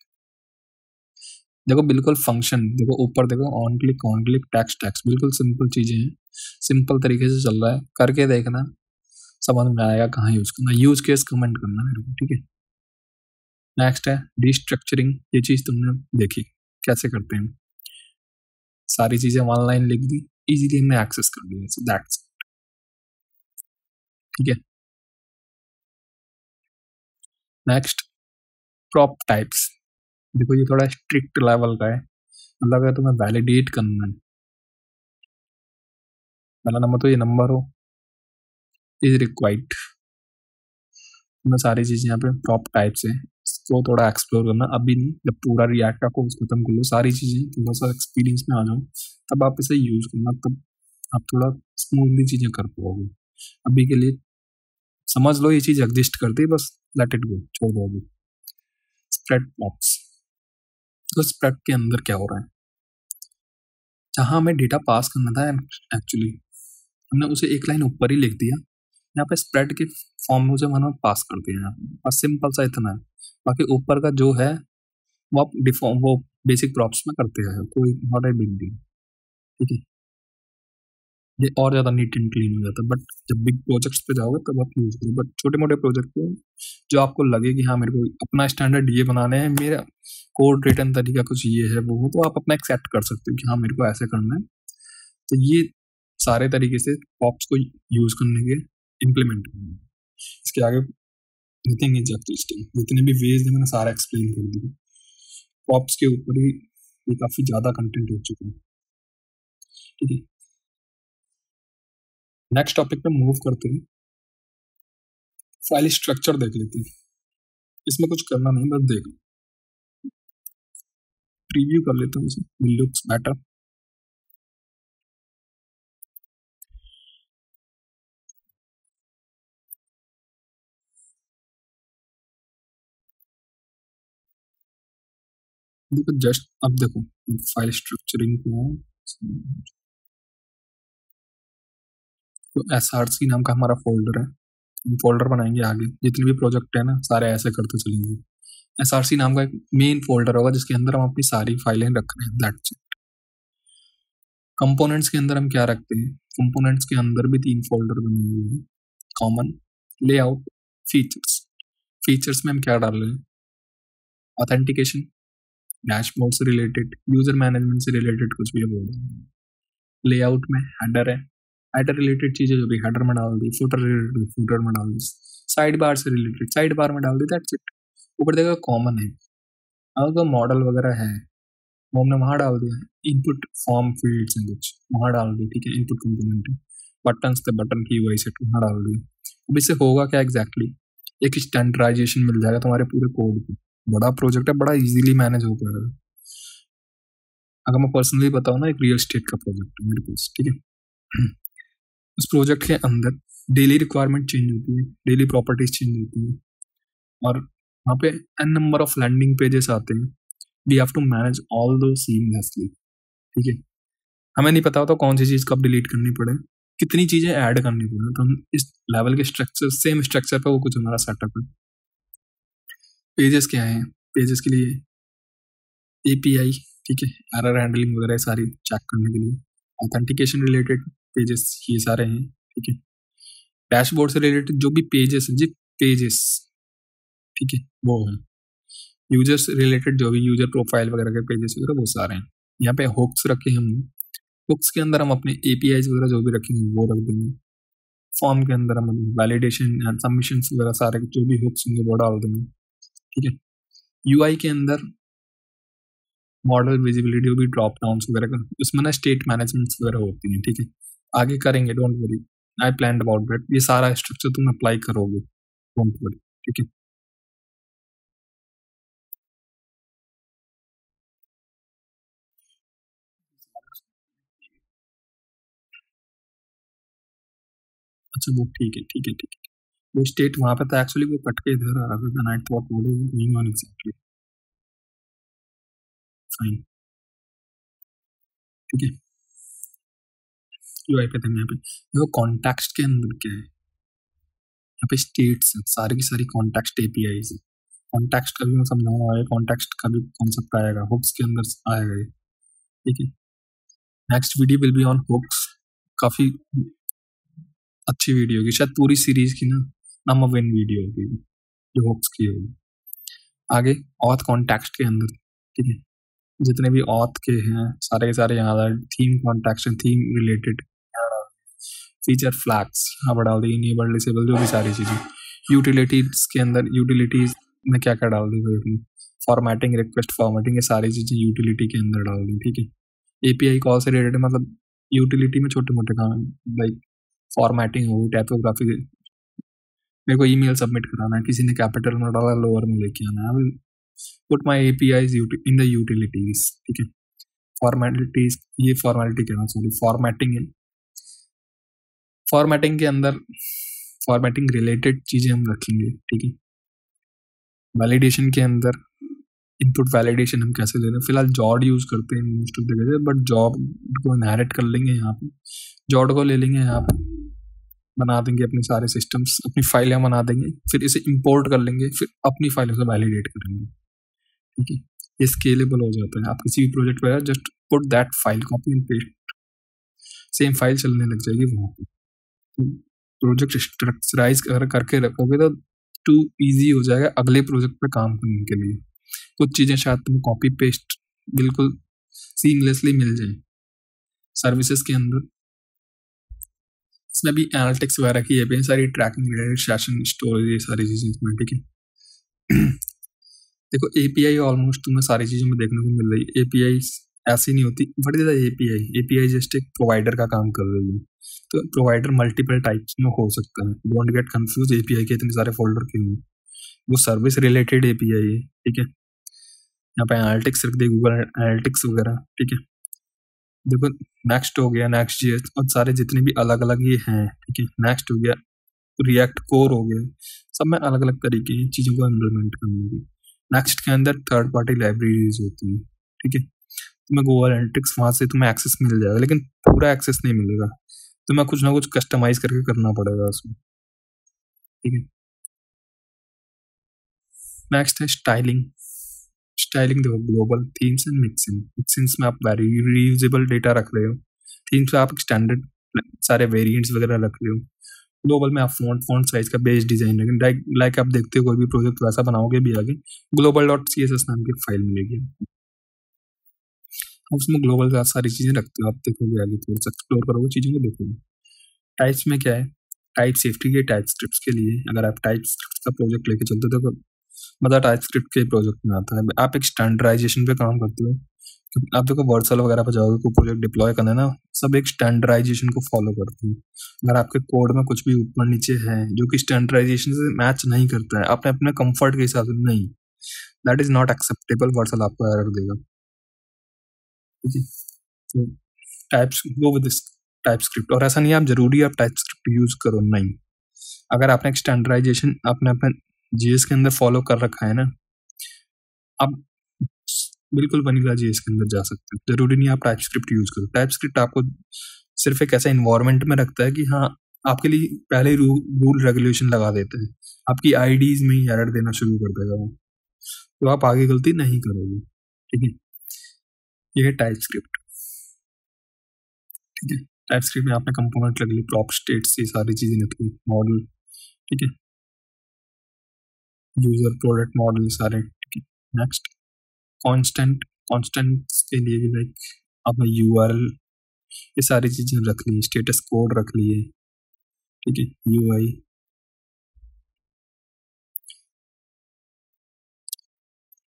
देखो बिल्कुल फंक्शन, देखो ऊपर देखो, ऑन क्लिक टैक्स टैक्स, बिल्कुल सिंपल चीजें हैं, सिंपल तरीके से चल रहा है, करके देखना समझ में आएगा कहाँ यूज करना, यूज केस कमेंट करना मेरे को, ठीक है। नेक्स्ट है रिस्ट्रक्चरिंग, ये चीज तुमने देखी कैसे करते हैं, सारी चीजें ऑनलाइन लिख दी, इजीली हमने एक्सेस कर लिया, सो दैट्स, ठीक है। नेक्स्ट प्रॉप टाइप्स, देखो ये थोड़ा स्ट्रिक्ट लेवल का है, मतलब अगर तुम्हें वैलिडेट करना है, पहला नंबर तो ये नंबर हो इज रिक्वायर्ड, मैं सारी चीजें यहाँ पे प्रॉप टाइप से, इसको थोड़ा एक्सप्लोर करना, अभी नहीं, जब पूरा रिएक्ट का कोर्स खत्म कर लो, सारी चीजें थोड़ा सा एक्सपीरियंस में आ जाओ, तब आप इसे यूज करना, तब आप थोड़ा स्मूथली चीजें कर पाओगे। अभी के लिए समझ लो ये चीज एग्जिस्ट करती है, बस लेट इट गो, छोड़ दो अभी। स्प्रेड प्रॉप्स, तो स्प्रेड के अंदर क्या हो रहा है, जहां हमें डेटा पास करना था एक्चुअली, हमने उसे एक लाइन ऊपर ही लिख दिया, यहाँ पे स्प्रेड के फॉर्म में उसे मैंने पास कर दिया, बस सिंपल सा इतना है। बाकी ऊपर का जो है वो आप डिफॉर्म, वो बेसिक प्रॉप्स में करते हैं, कोई नॉट ए बिग डील, ठीक है। ये और ज़्यादा नीट एंड क्लीन हो जाता है, बट जब बिग प्रोजेक्ट्स पे जाओगे तब आप यूज करो, बट छोटे मोटे प्रोजेक्ट पे जो आपको लगे कि हाँ मेरे को अपना स्टैंडर्ड ये बनाने हैं, मेरा कोड रिटर्न तरीका कुछ ये है वो, तो आप अपना एक्सेप्ट कर सकते हो कि हाँ मेरे को ऐसे करना है। तो ये सारे तरीके से प्रॉप्स को यूज करने के इम्प्लीमेंट करना है, इसके आगे नथिंग इज एग्जिस्टिंग, जितने भी वेज है मैंने सारा एक्सप्लेन कर दिया, प्रॉप्स के ऊपर ही ये काफी ज्यादा कंटेंट हो चुका है, ठीक है। नेक्स्ट टॉपिक पे मूव करते हैं, फाइल स्ट्रक्चर देख लेते हैं, इसमें कुछ करना नहीं, बस देख प्रीव्यू कर लेते हैं, इसे लुक्स बेटर। देखो जस्ट अब देखो फाइल स्ट्रक्चरिंग को, तो SRC नाम का हमारा फोल्डर है, हम फोल्डर बनाएंगे आगे, जितने भी प्रोजेक्ट है ना सारे ऐसे करते चलेंगे। SRC नाम का एक मेन फोल्डर होगा जिसके अंदर हम अपनी सारी फाइलें रख रहे हैं, दैट्स इट। कंपोनेंट्स के अंदर हम क्या रखते हैं, कंपोनेंट्स के अंदर भी 3 फोल्डर बने हुए हैं, कॉमन, लेआउट, फीचर्स। फीचर्स में हम क्या डाल रहे हैं, ऑथेंटिकेशन, डैशबोर्ड से रिलेटेड, यूजर मैनेजमेंट से रिलेटेड कुछ भी बोल रहे हैं। लेआउट में हेडर है, हेडर रिलेटेड चीजें जो भी हेडर में डाल दी, फुटर रिलेटेड फुटर में डाल दी, साइड बार से रिलेटेड साइड बार में डाल दी, दैट्स इट। ऊपर देखो कॉमन है, अगर मॉडल वगैरह है वो हमने वहां डाल दिया, इनपुट फॉर्म फील्ड्स हैं कुछ वहां डाल दी, ठीक है, इनपुट कंपोनेंट है, बटन थे बटन की वही सेट वहां डाल दी। अब इससे होगा क्या एग्जैक्टली, एक स्टैंडर्डाइजेशन मिल जाएगा तुम्हारे पूरे कोड को, बड़ा प्रोजेक्ट है, बड़ा इजीली मैनेज हो पाएगा। अगर मैं पर्सनली बताऊँ ना, एक रियल एस्टेट का प्रोजेक्ट है मेरे पास, ठीक है। उस प्रोजेक्ट के अंदर डेली रिक्वायरमेंट चेंज होती है, डेली प्रॉपर्टीज चेंज होती है, और वहाँ पे an number of landing pages आते हैं, we have to manage all those seamlessly, ठीक है। हमें नहीं पता होता कौन सी चीज़ कब डिलीट करनी पड़े, कितनी चीज़ें ऐड करनी पड़े, तो हम इस लेवल के स्ट्रक्चर, सेम स्ट्रक्चर पे वो कुछ हमारा सेटअप है। पेजेस क्या है, पेजेस के लिए API, ठीक है, एरर हैंडलिंग वगैरह सारी चेक करने के लिए, ऑथेंटिकेशन रिलेटेड पेजेस ये सारे हैं, ठीक है। डैशबोर्ड से रिलेटेड जो भी पेजेस हैं जी, पेजेस, ठीक है, वो है। यूजर से रिलेटेड जो भी यूजर प्रोफाइल वगैरह के पेजेस वगैरह वो सारे हैं। यहाँ पे हुक्स रखे हैं हमने, हुक्स के अंदर हम अपने APIs वगैरह जो भी रखेंगे वो रख देंगे। फॉर्म के अंदर हम वैलिडेशन एंड सबमिशन वगैरह सारे जो भी हुक्स होंगे वो डाल देंगे, ठीक है। UI के अंदर मॉडल विजिबिलिटी जो भी ड्रॉप डाउन वगैरह का, उसमें ना स्टेट मैनेजमेंट वगैरह होती है, ठीक है, आगे करेंगे, don't worry, I plan about that, ये सारा स्ट्रक्चर तुम अप्लाई करोगे, डोंट वरी, ठीक है। अच्छा वो ठीक है वो स्टेट वहां पे था एक्चुअली, वो कट के इधर आ रहा था। I thought what is going on exactly. Fine, ठीक है। यूआई पे थे यहाँ पे। देखो कॉन्टेक्स्ट के अंदर क्या है, यहाँ पे स्टेट्स सारी की सारी कॉन्टेक्स्ट एपीआई है। कॉन्टेक्स्ट का भी मैं समझाऊंगा, कॉन्टेक्स्ट का भी कॉन्सेप्ट आएगा, हुक्स के अंदर आएगा ये, ठीक है। Next video will be on hooks, काफी अच्छी वीडियो होगी, शायद पूरी सीरीज की ना नंबर वन वीडियो होगी जो हुक्स की होगी। आगे ऑथ कॉन्टेक्स्ट के अंदर, ठीक है, जितने भी ऑथ के हैं सारे के सारे यहाँ theme context, theme related feature flags यहाँ पर डाल दी, इनेबल डिसेबल जो भी सारी चीजें। यूटिलिटीज के अंदर यूटिलिटीज में क्या क्या डाल दी भाई अपनी, फॉर्मेटिंग, रिक्वेस्ट फॉर्मेटिंग, ये सारी चीजें यूटिलिटी के अंदर डाल दी, ठीक है। एपीआई कॉल से रिलेटेड मतलब यूटिलिटी में छोटे मोटे काम, लाइक फॉर्मेटिंग होगी, टाइपोग्राफी, मेरे को ईमेल सबमिट कराना है, किसी ने कैपिटल में डाला लोअर में लेके आना है, put my APIs in the utilities, ठीक है। फॉर्मेलिटीज, ये फॉर्मेलिटी कहना, सॉरी फॉर्मेटिंग है। फॉर्मेटिंग के अंदर फॉर्मेटिंग रिलेटेड चीजें हम रखेंगे, ठीक है। वैलिडेशन के अंदर इनपुट वैलिडेशन हम कैसे ले रहे हैं, फिलहाल जॉड यूज करते हैं most of the cases, but job को इनहेरिट कर लेंगे यहाँ पे, जॉड को ले लेंगे यहाँ पे, बना देंगे अपने सारे सिस्टम्स, अपनी फाइलें बना देंगे, फिर इसे इंपोर्ट कर लेंगे, फिर अपनी फाइलों से वैलिडेट करेंगे, ठीक है। ये स्केलेबल हो जाता है, आप किसी भी प्रोजेक्ट पर just put that file, copy and paste, same file चलने लग जाएगी वहाँ पे। प्रोजेक्ट स्ट्रक्चराइज करके रखोगे तो टू इजी हो जाएगा अगले प्रोजेक्ट पे काम करने के लिए। कुछ चीजें शायद तुम्हें कॉपी पेस्ट बिल्कुल सीमलेसली मिल जाए सर्विसेज के अंदर। इसमें भी एनालिटिक्स वगैरह की है, सारी ट्रैकिंग रिलेटेड, सेशन स्टोरेज, ये सारी चीजें इसमें, ठीक है। देखो एपीआई ऑलमोस्ट तुम्हें सारी चीजों में देखने को मिल रही है। एपीआई ऐसी नहीं होती, बट एपीआई एपीआई जस्ट एक प्रोवाइडर का काम कर रही है, तो प्रोवाइडर मल्टीपल टाइप्स में हो सकता है, डोंट गेट कंफ्यूज एपीआई के इतने सारे फोल्डर क्यों हैं, वो सर्विस रिलेटेड एपीआई है, ठीक है। यहाँ पे एनालिटिक्स रख दी, गूगल एनालिटिक्स वगैरह, ठीक है। देखो नेक्स्ट हो गया, नेक्स्ट जीएस और सारे जितने भी अलग अलग ये हैं, ठीक है। नेक्स्ट हो गया रिएक्ट कोर हो गया, सब में अलग अलग तरीके की चीज़ों को इम्प्लीमेंट करने की। नेक्स्ट के अंदर थर्ड पार्टी लाइब्रेरीज होती है, ठीक है। तुम्हें गूगल एनालिटिक्स वहाँ से तुम्हें एक्सेस मिल जाएगा, लेकिन पूरा एक्सेस नहीं मिलेगा, तुम्हें कुछ ना कुछ कस्टमाइज करके करना पड़ेगा उसमें, ठीक है। नेक्स्ट है स्टाइलिंग। स्टाइलिंग देखो ग्लोबल थीम्स एंड मिक्सिंग, मिक्सिंग्स में आप वेरी रीयूजेबल डेटा रख रहे हो, थीम्स में आप स्टैंडर्ड सारे वेरिएंट्स वगैरह रख रहे हो, ग्लोबल में आप फॉन्ट साइज का बेस डिजाइन रखें, लाइक आप देखते हो कोई भी प्रोजेक्ट वैसा बनाओगे भी आगे global.css नाम की फाइल मिलेगी, उसमें ग्लोबल का सारी चीजें रखते हो, आप देखोगे आगे थोड़ा सा एक्सप्लोर करोगे चीजों को देखोगे। टाइप्स में क्या है, टाइप सेफ्टी के टाइप स्क्रिप्ट के लिए अगर आप टाइप स्क्रिप्ट का प्रोजेक्ट लेके चलते हो तो मतलब टाइप स्क्रिप्ट के प्रोजेक्ट में आता है, आप एक स्टैंडर्डाइजेशन पे काम करते हो, आप देखो वर्डसेल वगैरह पे जाओगे, कोई प्रोजेक्ट डिप्लॉय करना है ना, सब एक स्टैंडर्डाइजेशन को फॉलो करते हैं। अगर आपके कोड में कुछ भी ऊपर नीचे है जो कि स्टैंडर्डाइजेशन से मैच नहीं करता है, आपने अपने कंफर्ट के हिसाब से नहीं, दैट इज नॉट एक्सेप्टेबल, वर्डसेल आपको एरर देगा, ठीक है। तो types go with type script, और ऐसा नहीं है आप जरूरी आप टाइप स्क्रिप्ट यूज करो, नहीं, अगर आपने एक स्टैंडर्डाइजेशन आपने अपने जीएस के अंदर फॉलो कर रखा है ना, आप बिल्कुल वनीला जीएस के अंदर जा सकते हैं, जरूरी नहीं आप टाइप स्क्रिप्ट यूज करो। टाइप स्क्रिप्ट आपको सिर्फ एक ऐसा इन्वायरमेंट में रखता है कि हाँ आपके लिए पहले ही रूल रेगुलेशन लगा देते हैं, आपकी आईडीज में ही एरर देना शुरू कर देगा वो, तो आप आगे गलती नहीं करोगे, ठीक है। ये है टाइप स्क्रिप्ट, ठीक है। टाइप स्क्रिप्ट में आपने कंपोनेंट रख ली, प्रॉप स्टेट्स, ये सारी चीजें रख ली, मॉडल, ठीक है, यूजर प्रोडक्ट मॉडल सारे, ठीक है। नेक्स्ट कांस्टेंट, कांस्टेंट्स के लिए भी लाइक आपने यूआरएल, ये सारी चीजें रख ली, स्टेटस कोड रख लिए, ठीक है। यूआई,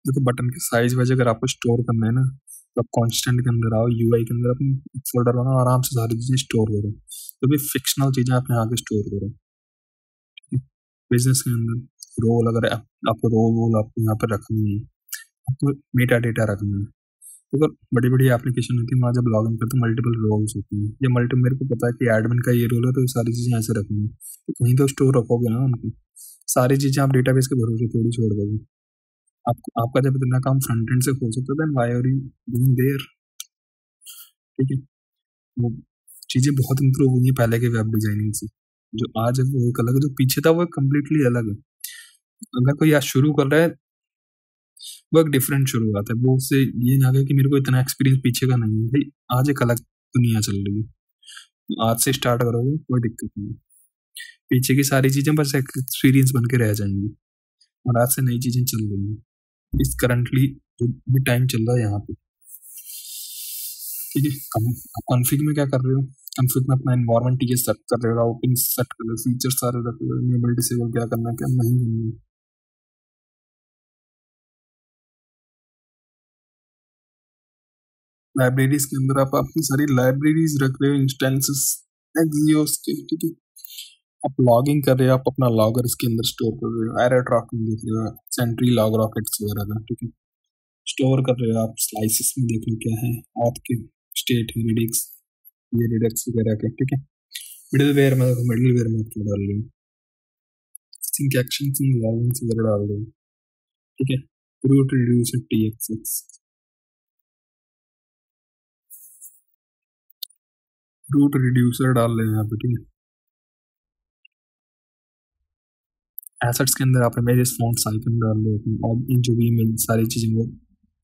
देखो बटन के साइज वाइज अगर आपको स्टोर करना है ना, तो आप कांस्टेंट के अंदर आओ, यूआई के अंदर अपनी फोल्डर बनाओ, आराम से सारी चीजें स्टोर करो, तो भी फिक्शनल चीजें आप यहाँ पे स्टोर करो, ठीक है। बिजनेस के अंदर रोल, अगर आपको रोल आपको यहाँ पर रखनी है, आपको मेटा डेटा रखना है, अगर बड़ी बड़ी एप्लीकेशन होती है वहाँ जब लॉग इन करते मल्टीपल रोल्स होती हैं, या मल्टी मेरे को पता है कि एडमिन का ये रोल है तो सारी चीज़ें ऐसे रखनी है, तो कहीं तो स्टोर रखोगे ना उनको, सारी चीज़ें आप डेटाबेस के भरोसे थोड़ी छोड़ दोगे। आपका जब इतना काम फ्रंट एंड से हो सकता है then why are you doing there, ठीक है। वो चीज़ें बहुत इंप्रूव हुई हैं पहले के वेब डिजाइनिंग से, जो आज है वो एक अलग है, जो पीछे था वो कम्प्लीटली अलग है। अगर कोई आज शुरू कर रहा है वो एक डिफरेंट शुरुआत है, वो उससे ये ना कहे कि मेरे को इतना एक्सपीरियंस पीछे का नहीं है भाई, आज एक अलग दुनिया चल रही है, तो आज से स्टार्ट करोगे कोई दिक्कत नहीं है। पीछे की सारी चीजें बस एक्सपीरियंस बन के रह जाएंगी, और आज से नई चीजें चल रही हैं इस करंटली जो भी टाइम चल रहा है यहाँ पे, ठीक है। आप कॉन्फ़िग में क्या कर रहे हो, कॉन्फ़िग में अपना एनवायरनमेंट ये सेट कर रहे हो, राउटिंग सेट कर रहे हो, फीचर सारे रख रहे हो, इनेबल डिसेबल क्या करना है क्या नहीं करना है। लाइब्रेरीज के अंदर आप अपनी सारी लाइब्रेरीज रख रहे हो, इंस्टेंसेस एक्सियोस के, ठीक है। आप लॉगिंग कर रहे हो, आप अपना लॉगर इसके अंदर स्टोर कर रहे हो, एरर ट्रैकिंग देख रहे हो, सेंट्री लॉग रॉकेट्स वगैरह का, ठीक है। स्टोर कर रहे हो आप स्लाइसिस में, देख लो क्या है ऑथ के स्टेट है, रिडिक्स, ये रिडक्स वगैरह के, ठीक है। मिडिलवेयर में मिडिलवेयर में आप डाल रहे हो, सिंक एक्शंस इन लॉगिंग्स वगैरह डाल रहे हो, ठीक है। रूट रिड्यूसर टीएक्सएक्स, रूट रिड्यूसर डाल रहे हैं यहाँ पे, ठीक है। एसेट्स के अंदर आप इमेजेस फॉन्ट्स आइकन डाल रहे हो, और इन जो भी सारी चीजें वो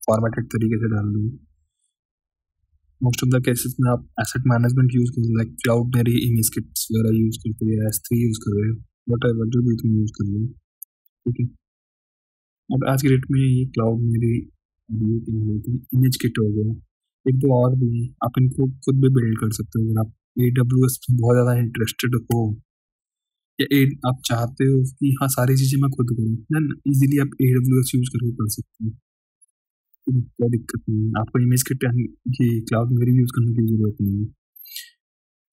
फॉर्मेटेड तरीके से डाल रहे हो। मोस्ट ऑफ द केसेस में आप एसेट मैनेजमेंट यूज कर, लाइक क्लाउड मेरी इमेज किट्स वगैरह यूज करते हैं, S3 यूज कर रहे हो, वट जो भी तुम यूज कर रहे हो, ठीक है। और आज की डेट में ये क्लाउड मेरी ये क्या बोलते हैं इमेज किट हो गया, एक दो और भी हैं, आप इनको खुद भी बिल्ड कर सकते हो अगर आप AWS में बहुत ज़्यादा इंटरेस्टेड हो, या आप चाहते हो कि हाँ सारी चीज़ें मैं खुद करूँ, देन इजीली आप AWS यूज करके कर सकते हो, कोई दिक्कत नहीं है। आपको इमेज किट की क्लाउड मेरी यूज करने की जरूरत नहीं है,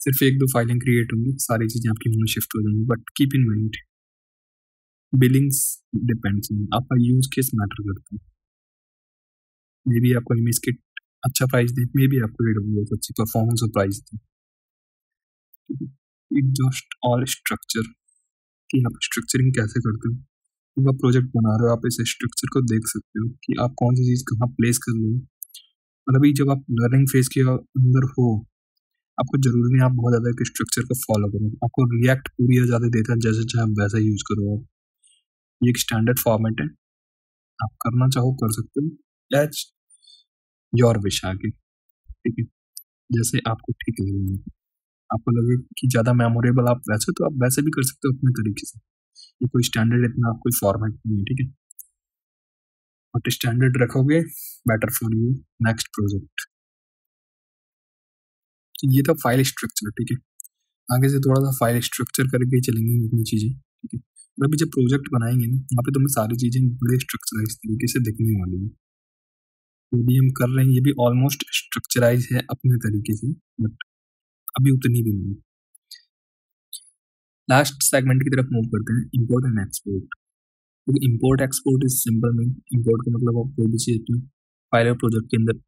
सिर्फ एक दो फाइलें क्रिएट होंगी, सारी चीजें आपकी वहाँ शिफ्ट हो जाएंगी। But keep in mind Billings depends on आपका यूज केस मैटर करता है, मे बी आपको इमेज किट अच्छा प्राइस दे, मे बी आपको AWS अच्छी परफॉर्मेंस और price they, it just all structure कि आप स्ट्रक्चरिंग कैसे करते हो। जब आप प्रोजेक्ट बना रहे हो आप इस स्ट्रक्चर को देख सकते हो कि आप कौन सी चीज कहाँ प्लेस कर रहे हो, और अभी जब आप लर्निंग फेज के अंदर हो आपको जरूरी नहीं आप बहुत ज़्यादा एक स्ट्रक्चर को फॉलो करो, आपको रिएक्ट पूरी ज़्यादा देता है, जैसे चाहे आप वैसा यूज करो। आप ये एक स्टैंडर्ड फॉर्मेट है, आप करना चाहो कर सकते हो एज योर विश आगे, ठीक है। जैसे आपको ठीक लगे, आपको लगे कि ज़्यादा मेमोरेबल आप वैसे, तो आप वैसे भी कर सकते हो अपने तरीके से, ये कोई स्टैंडर्ड इतना कोई फॉर्मेट नहीं है, ठीक है। बट स्टैंडर्ड रखोगे better for you next project. ये था फाइल स्ट्रक्चर, ठीक है। आगे से थोड़ा सा फाइल स्ट्रक्चर करके ही चलेंगे अपनी चीज़ें, ठीक है। और अभी जब प्रोजेक्ट बनाएंगे ना वहाँ पे तुम्हें सारी चीज़ें बड़े स्ट्रक्चराइज तरीके से दिखने वाली है, जो भी हम कर रहे हैं ये भी ऑलमोस्ट स्ट्रक्चराइज है अपने तरीके से, बट अभी उतनी भी नहीं। लास्ट सेगमेंट की तरफ मूव करते हैं, इंपोर्ट एंड एक्सपोर्ट। क्योंकि इंपोर्ट एक्सपोर्ट इज सिंपल नहीं, इंपोर्ट का मतलब आप कोई भी चीज़ अपनी फाइल और प्रोजेक्ट के अंदर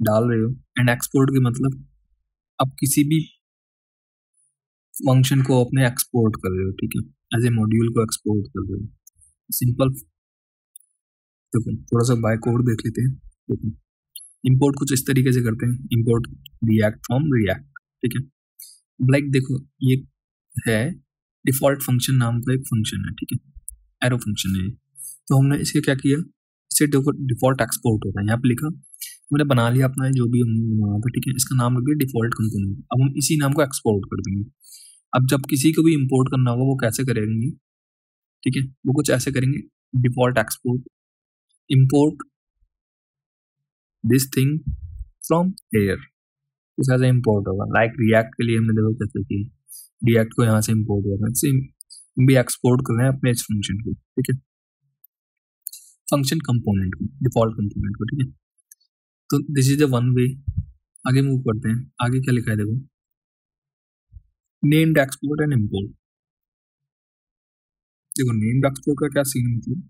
डाल रहे हो, एंड एक्सपोर्ट के मतलब आप किसी भी फंक्शन को अपने एक्सपोर्ट कर रहे हो, ठीक है, एज ए मॉड्यूल को एक्सपोर्ट कर रहे हो। सिंपल देखो थोड़ा सा बाय कोड देख लेते हैं, देखो इंपोर्ट कुछ इस तरीके से करते हैं, इंपोर्ट रिएक्ट फ्रॉम रिएक्ट, ठीक है। लाइक देखो ये है डिफॉल्ट फंक्शन नाम का एक फंक्शन है, ठीक है, एरो फंक्शन है। तो हमने इसे क्या किया, इसे देखो डिफॉल्ट एक्सपोर्ट होता है, यहाँ पे लिखा मैंने बना लिया अपना जो भी हमने बनाया था, ठीक है, इसका नाम रख दिया डिफॉल्ट कंपोनेंट। अब हम इसी नाम को एक्सपोर्ट कर देंगे। अब जब किसी को भी इंपोर्ट करना होगा वो कैसे करेंगे, ठीक है, वो कुछ ऐसे करेंगे, default export import this thing from here, कुछ ऐसा इंपोर्ट होगा। लाइक रिएक्ट के लिए हमने देखो कैसे किया, रिएक्ट को यहाँ से इंपोर्ट करना है, हम भी एक्सपोर्ट कर रहे हैं अपने इस फंक्शन को, ठीक है, फंक्शन कंपोनेंट को, डिफॉल्ट कंपोनेंट को, ठीक है। तो this is the one way. आगे मूव करते हैं, आगे क्या लिखा है देखो, नेम्ड एक्सपोर्ट एंड इंपोर्ट। देखो नेम्ड एक्सपोर्ट का क्या सीन मतलब,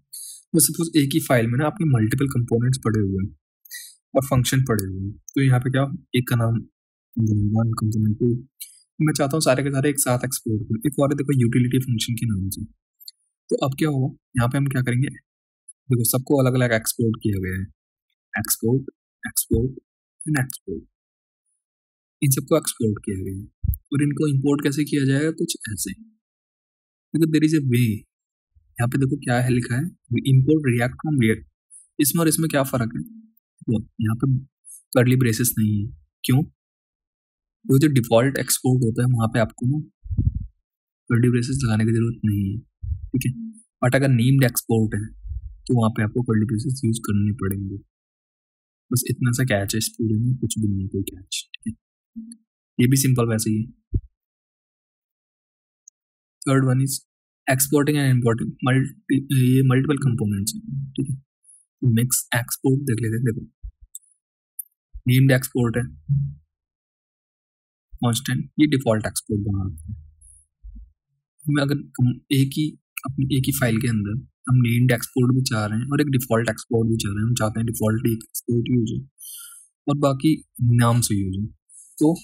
तो सपोज एक ही फाइल में ना आपके मल्टीपल कंपोनेंट्स पड़े हुए हैं, और फंक्शन पड़े हुए हैं। तो यहाँ पे क्या एक का नाम कंपोनेंट 1 कंपोनेंट 2, मैं चाहता हूँ सारे के सारे एक साथ एक्सपोर्ट करूँ। एक और है देखो यूटिलिटी फंक्शन के नाम से। तो अब क्या होगा, यहाँ पे हम क्या करेंगे, देखो सबको अलग अलग एक्सपोर्ट किया गया है, एक्सपोर्ट एक्सपोर्ट एंड एक्सपोर्ट, इन सबको एक्सपोर्ट किया गया है। और इनको इंपोर्ट कैसे किया जाएगा, कुछ ऐसे, देखो देयर इज ए वे। यहाँ पे देखो क्या है लिखा है, इंपोर्ट रिएक्ट फ्रॉम रिएक्ट। इसमें और इसमें क्या फर्क है, तो यहाँ पे कर्ली ब्रेसेस नहीं है, क्यों, वो जो डिफॉल्ट एक्सपोर्ट होता है वहां पे आपको ना कर्ली ब्रेसेस लगाने की जरूरत नहीं है, ठीक है। बट अगर नेम्ड एक्सपोर्ट है तो वहां पे आपको कर्ली ब्रेसेस यूज करने पड़ेंगे। बस इतना सा कैच है इस पूरे में, कुछ भी नहीं है कोई कैच, ठीक है। ये भी सिंपल वैसे ही है। Third one is exporting and importing ये मल्टीपल कंपोनेंट्स हैं, ठीक है। मिक्स एक्सपोर्ट देख लेते हैं, देखो नेम्ड एक्सपोर्ट है कांस्टेंट, ये डिफॉल्ट एक्सपोर्ट बना रखा है। मैं अगर एक ही अपनी एक ही फाइल के अंदर हम नेम्ड एक्सपोर्ट भी चाह रहे हैं और एक डिफॉल्ट एक्सपोर्ट भी चाह रहे हैं, हम चाहते हैं डिफॉल्ट एक्सपोर्ट यूज हो और बाकी नाम से यूज हो, तो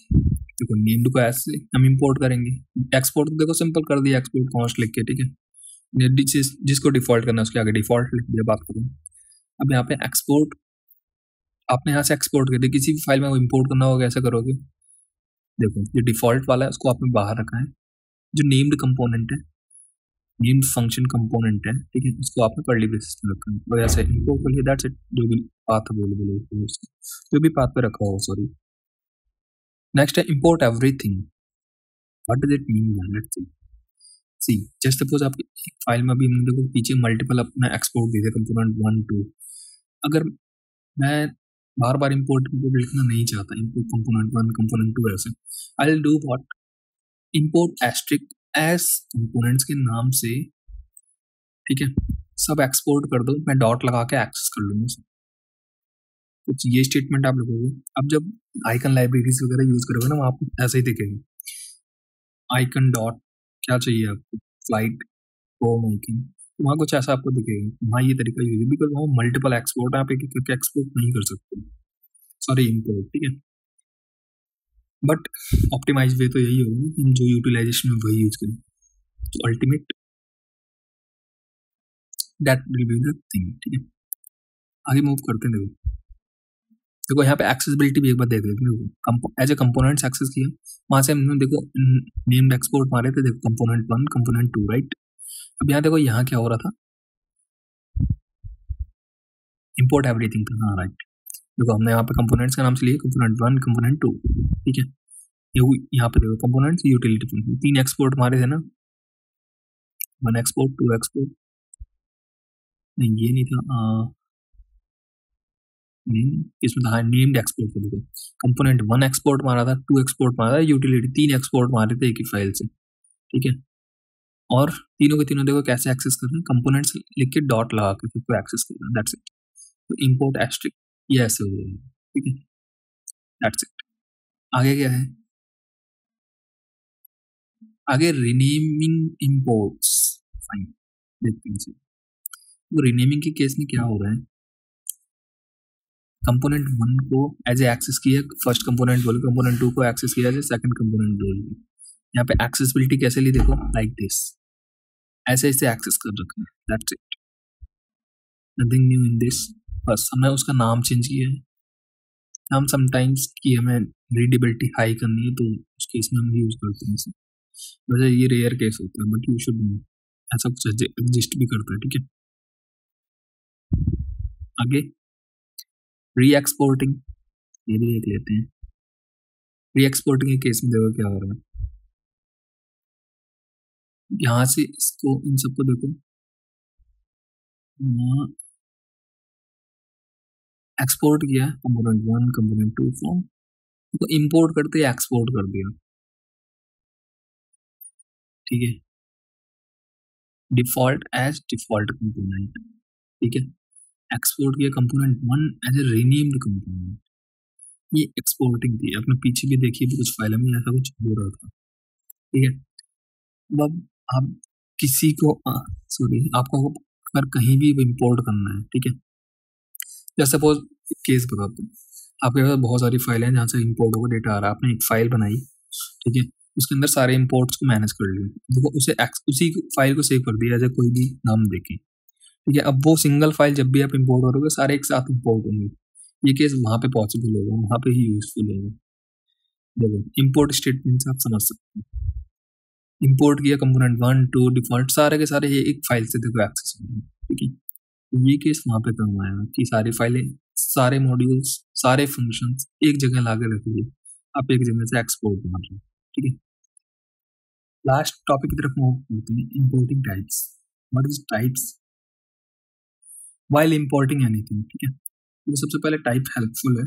देखो नेम्ड को ऐसे हम इंपोर्ट करेंगे, एक्सपोर्ट तो देखो सिंपल कर दिया, एक्सपोर्ट कॉन्स्ट लिख के, ठीक है। जिसको डिफॉल्ट करना है उसके आगे डिफॉल्ट लिख दिया, बात करूँ। अब यहाँ पे एक्सपोर्ट आपने यहाँ से एक्सपोर्ट कर दिया, किसी भी फाइल में वो इंपोर्ट करना होगा, कैसे करोगे, देखो ये डिफॉल्ट वाला है उसको आपने बाहर रखा है, जो नेम्ड कंपोनेंट है, नेम्ड फंक्शन कंपोनेंट है, ठीक है, उसको आपने कर्ली ब्रेसेस में रखा है और ऐसे इंपोर्ट कर लिया, दैट्स इट। जो भी पाथ अवेलेबल है जो भी पाथ पे रखा होगा, सॉरी। नेक्स्ट है import everything. What does it mean, let's see just suppose आपकी फाइल में अभी हमने देखो पीछे मल्टीपल अपना एक्सपोर्ट दिए थे, कंपोनेंट 1 2। अगर मैं बार बार इंपोर्ट लिखना नहीं चाहता, इंपोर्ट कंपोनेंट 1 कंपोनेंट 2 ऐसे, I will do what, import asterisk as components के नाम से, ठीक है, सब एक्सपोर्ट कर दो, मैं डॉट लगा के एक्सेस कर लूंगा। कुछ ये स्टेटमेंट आप लिखोगे, अब जब आइकन लाइब्रेरीज वगैरह यूज करोगे ना, वहाँ आपको ऐसा ही दिखेगा, आइकन डॉट क्या चाहिए आपको, फ्लाइट होम आइकन, वहाँ कुछ ऐसा आपको दिखेगा। वहाँ ये तरीका यूज है, बिकॉज वहाँ मल्टीपल एक्सपोर्ट आप एक एक करके एक्सपोर्ट नहीं कर सकते, सॉरी इंपोर्ट, ठीक है। बट ऑप्टिमाइज वे तो यही होगा ना, हम जो यूटिलाइजेशन में वही यूज करें, तो ultimate that will be the thing, ठीक है। आगे मूव करते हैं, देखो यहाँ पे एक्सेसिबिलिटी भी एक बार देख लेते हैं, एज ए कंपोनेंट्स एक्सेस किया, वहां से हमने देखो नेम्ड एक्सपोर्ट मारे थे, देखो कंपोनेंट 1 कंपोनेंट 2, राइट। अब यहाँ देखो यहाँ क्या हो रहा था, इंपोर्ट एवरीथिंग था, हाँ राइट। देखो हमने यहाँ पे कंपोनेंट्स का नाम से लिया, कंपोनेंट 1 कंपोनेंट 2, ठीक है। यहाँ पे देखो कंपोनेंट्स यूटिलिटी फंक्शन, 3 एक्सपोर्ट मारे थे ना, 1 एक्सपोर्ट 2 एक्सपोर्ट, नहीं ये नहीं था, इसमें था नेम्ड एक्सपोर्ट का, देखो कंपोनेंट 1 एक्सपोर्ट मारा था, 2 एक्सपोर्ट मारा था, यूटिलिटी 3 एक्सपोर्ट मारे थे एक ही फाइल से, ठीक है। और तीनों के तीनों देखो कैसे एक्सेस कर रहे हैं, कंपोनेंट्स लिख के डॉट लगा के फिर एक्सेस कर रहे हैं, दैट्स इट। तो इंपोर्ट एस्ट्रिक ये ऐसे हो जाएगा, ठीक है, दैट्स इट। आगे क्या है, आगे रीनेमिंग इंपोर्ट्स, फाइन, देखते हैं। तो रीनेमिंग के केस में क्या हो रहा है, कंपोनेंट 1 को एज ए एक्सेस किया फर्स्ट कंपोनेंट बोल, कंपोनेंट 2 को एक्सेस किया एज सेकंड कंपोनेंट बोल। यहाँ पे एक्सेसिबिलिटी कैसे ली, देखो लाइक दिस, ऐसे ऐसे एक्सेस कर रखा है, that's it, nothing new in this. बस हमने उसका नाम चेंज किया है, हम समटाइम्स की हमें रीडेबिलिटी हाई करनी है तो उस केस में हम यूज करते हैं इसे, वैसे ये रेयर केस होता है, बट यू शुड नो ऐसा कुछ एग्जिस्ट भी करता है, ठीक है। आगे री एक्सपोर्टिंग, ये भी देख लेते हैं। री एक्सपोर्टिंग के केस में देखो क्या हो रहा है, यहाँ से इसको इन सबको देखो, एक्सपोर्ट किया कंपोनेंट 1 कंपोनेंट 2 फ्रॉम, तो इंपोर्ट करते ही एक्सपोर्ट कर दिया, ठीक है, डिफॉल्ट एज डिफॉल्ट कंपोनेंट, ठीक है। एक्सपोर्ट किया component 1 as a renamed component, ये एक्सपोर्टिंग थी, अपने पीछे भी देखिए कुछ फाइल में ऐसा कुछ हो रहा था, ठीक है। अब आप किसी को सॉरी आपको अगर कहीं भी इंपोर्ट करना है, ठीक है, जैसे सपोज एक केस बताता हूँ। आपके पास बहुत सारी फाइलें हैं जहाँ से इंपोर्ट होकर डेटा आ रहा है, आपने एक फाइल बनाई, ठीक है, उसके अंदर सारे इंपोर्ट्स को मैनेज कर लिया, देखो उसी फाइल को सेव कर दिया एज कोई भी नाम देके, ठीक है। अब वो सिंगल फाइल जब भी आप इंपोर्ट करोगे सारे एक साथ इंपोर्ट होंगे, ये केस वहाँ पे पॉसिबल होगा, वहाँ पे ही यूजफुल होगा। देखो इंपोर्ट स्टेटमेंट से आप समझ सकते हैं, इंपोर्ट किया कंपोनेंट 1 2 डिफॉल्ट सारे के सारे ये एक फाइल से देखो एक्सेस हो रहे हैं, ठीक है। ये केस वहाँ पे काम आएगा कि सारी फाइलें, सारे मॉड्यूल्स, सारे फंक्शंस एक जगह लाके रख लिए, आप एक जगह से एक्सपोर्ट कर रहे हैं, ठीक है। लास्ट टॉपिक की तरफ मूव करते हैं, importing types. What is types while importing anything, ठीक है। तो सबसे पहले टाइप हेल्पफुल है